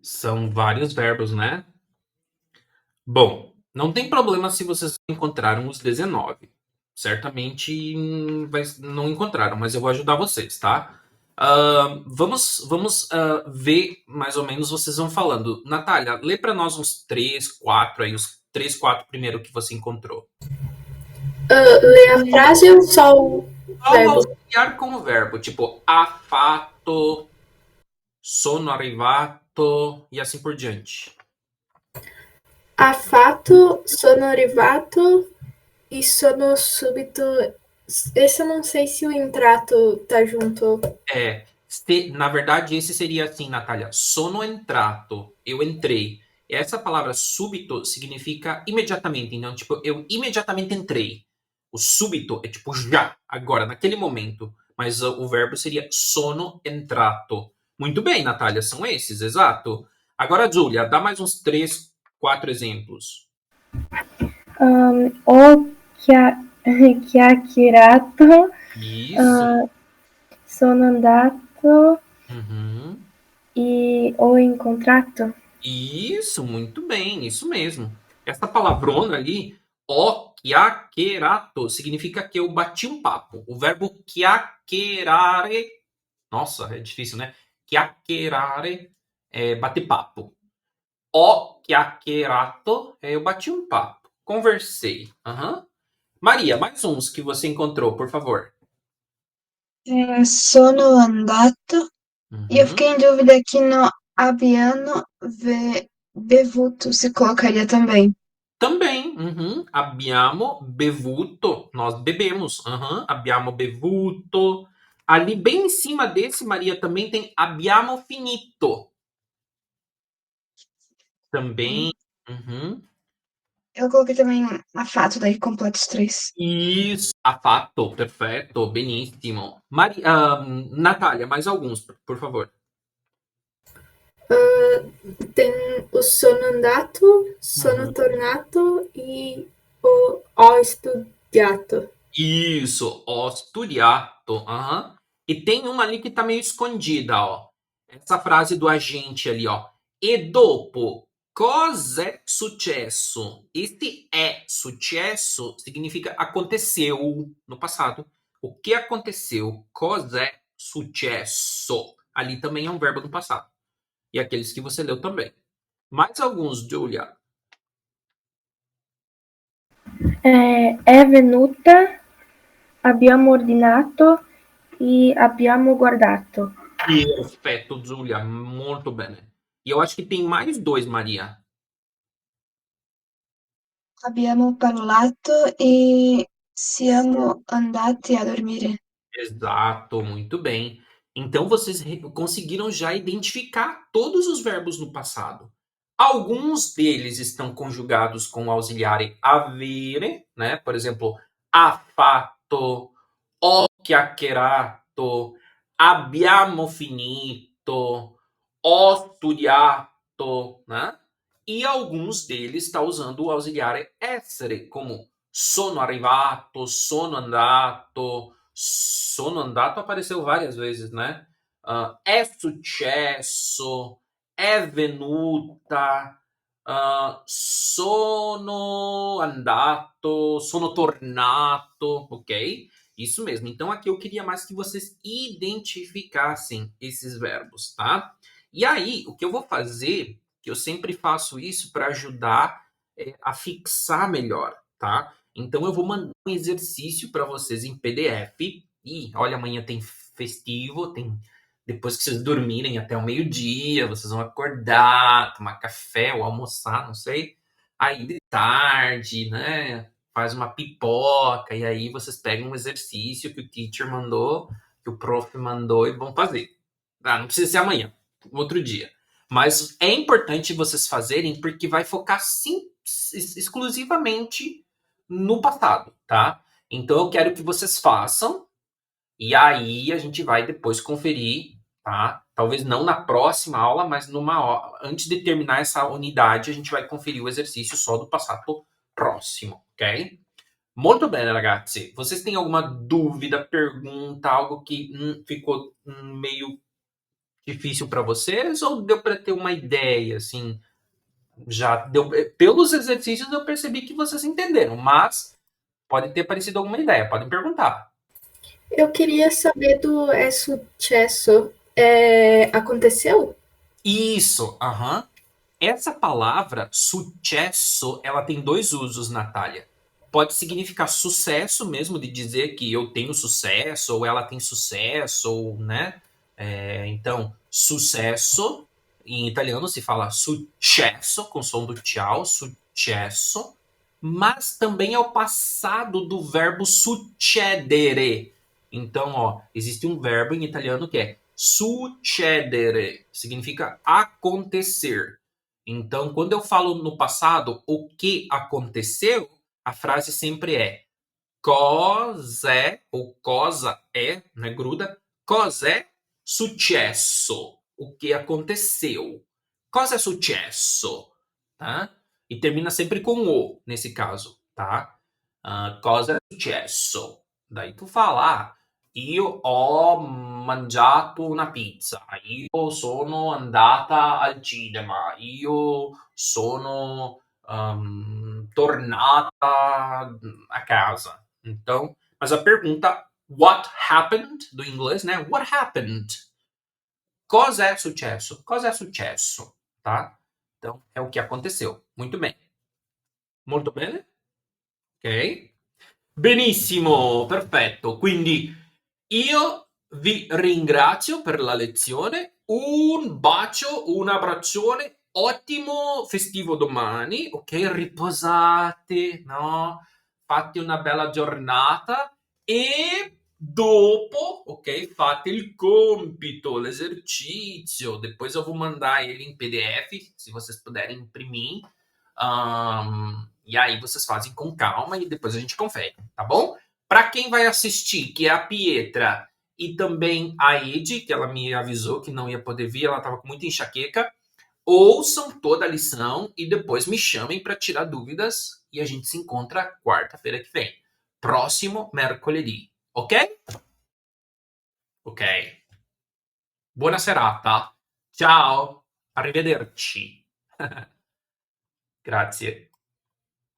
São vários verbos, né? Bom, não tem problema se vocês encontraram os 19. Certamente não encontraram, mas eu vou ajudar vocês, tá? Vamos ver mais ou menos vocês vão falando. Natália, lê para nós uns 3, 4 aí, os 3, 4 primeiro que você encontrou. Lê a frase ou só o Só o verbo? auxiliar com o verbo, tipo affatto, sono arrivato e assim por diante. Affatto, sono arrivato e sono subito. Esse eu não sei se o entrato tá junto. Na verdade, esse seria assim, Natália. Sono entrato. Eu entrei. Essa palavra súbito significa imediatamente. Então, tipo, eu imediatamente entrei. O súbito é tipo já, agora, naquele momento. Mas o verbo seria sono entrato. Muito bem, Natália, são esses, exato. Agora, Giulia, dá mais uns 3, 4 exemplos. O chiacchierato, Isso. sono andato Uhum. e o incontrato. Isso, muito bem, isso mesmo. Essa palavrona ali, o chiacchierato, significa que eu bati um papo. O verbo chiacchierare, nossa, é difícil, né? Chiacchierare é bater papo. O chiacchierato é eu bati um papo, conversei. Aham. Maria, mais uns que você encontrou, por favor. Sono andato. E eu Uhum. fiquei em dúvida aqui no abbiamo bevuto se colocaria também. Também, abbiamo bevuto, nós bebemos, abbiamo bevuto. Ali bem em cima desse, Maria, também tem abbiamo finito. Também, Eu coloquei também affato, daí completo os 3. Isso, affatto, perfetto, benissimo. Natália, mais alguns, por favor. Tem o sono andato, sono tornato e o ho studiato. Isso, ho studiato. Aham. E tem uma ali que tá meio escondida, ó. Essa frase do agente ali, ó. E dopo, cos'è successo? Este é successo significa aconteceu no passado. O que aconteceu? Cos'è successo? Ali também é um verbo no passado. E aqueles que você leu também. Mais alguns, Julia. È venuta, abbiamo ordinato e abbiamo guardato. Perfetto, Giulia, molto bene. E eu acho que tem mais dois, Maria. Abbiamo parlato e siamo andati a dormire. Exato, muito bem. Então vocês conseguiram já identificar todos os verbos no passado. Alguns deles estão conjugados com o auxiliar avere, né? Por exemplo, ha fatto, ho chiacchierato, abbiamo finito, ho studiato, né? E alguns deles estão usando o auxiliar essere, como sono arrivato, sono andato. Sono andato apareceu várias vezes, né? É successo, é venuta, sono andato, sono tornato, ok? Isso mesmo. Então aqui eu queria mais que vocês identificassem esses verbos, tá? E aí, o que eu vou fazer, que eu sempre faço isso para ajudar a fixar melhor, tá? Então eu vou mandar um exercício para vocês em PDF. E olha, amanhã tem festivo, tem depois que vocês dormirem até o meio-dia, vocês vão acordar, tomar café ou almoçar, não sei. Aí de tarde, né? Faz uma pipoca e aí vocês pegam um exercício que o teacher mandou, que o prof mandou e vão fazer. Não precisa ser amanhã, outro dia. Mas é importante vocês fazerem porque vai focar sim, exclusivamente no passado, tá? Então eu quero que vocês façam e aí a gente vai depois conferir, tá? Talvez não na próxima aula, mas antes de terminar essa unidade, a gente vai conferir o exercício só do passado próximo, ok? Molto bene, ragazzi. Vocês têm alguma dúvida, pergunta, algo que ficou meio difícil para vocês ou deu para ter uma ideia, assim? Já deu, pelos exercícios eu percebi que vocês entenderam, mas pode ter parecido alguma ideia, podem perguntar. Eu queria saber do é sucesso. Aconteceu? Isso, aham. Essa palavra sucesso, ela tem dois usos, Natália. Pode significar sucesso mesmo, de dizer que eu tenho sucesso, ou ela tem sucesso, ou, né? Então, sucesso, em italiano se fala successo, com som do tchau, successo, mas também é o passado do verbo succedere. Então, ó, existe um verbo em italiano que é succedere, significa acontecer. Então, quando eu falo no passado o que aconteceu, a frase sempre é cos'è, ou cosa é, né, gruda, cos'è successo, o que aconteceu. Cosa è successo, tá? E termina sempre com o, nesse caso, tá? Cosa è successo. Daí tu fala, io ho mangiato una pizza, io sono andata al cinema, io sono tornata a casa. Então, mas a pergunta what happened, do inglês, né? What happened? Cosa è successo? Cosa è successo? Tá? Então, é o que aconteceu. Muito bem. Molto bene? Ok? Benissimo, perfetto. Quindi io vi ringrazio per la lezione. Un bacio, un abbraccione. Ottimo festivo domani, ok? Riposate, no? Fate una bella giornata e dopo, ok? Fate il compito, l'esercício. Depois eu vou mandar ele em PDF, se vocês puderem imprimir. E aí vocês fazem com calma e depois a gente confere, tá bom? Para quem vai assistir, que é a Pietra e também a Ed, que ela me avisou que não ia poder vir, ela estava com muita enxaqueca, ouçam toda a lição e depois me chamem para tirar dúvidas e a gente se encontra quarta-feira que vem. Próximo mercoledì, ok? Ok. Buona serata. Ciao. Arrivederci. Grazie.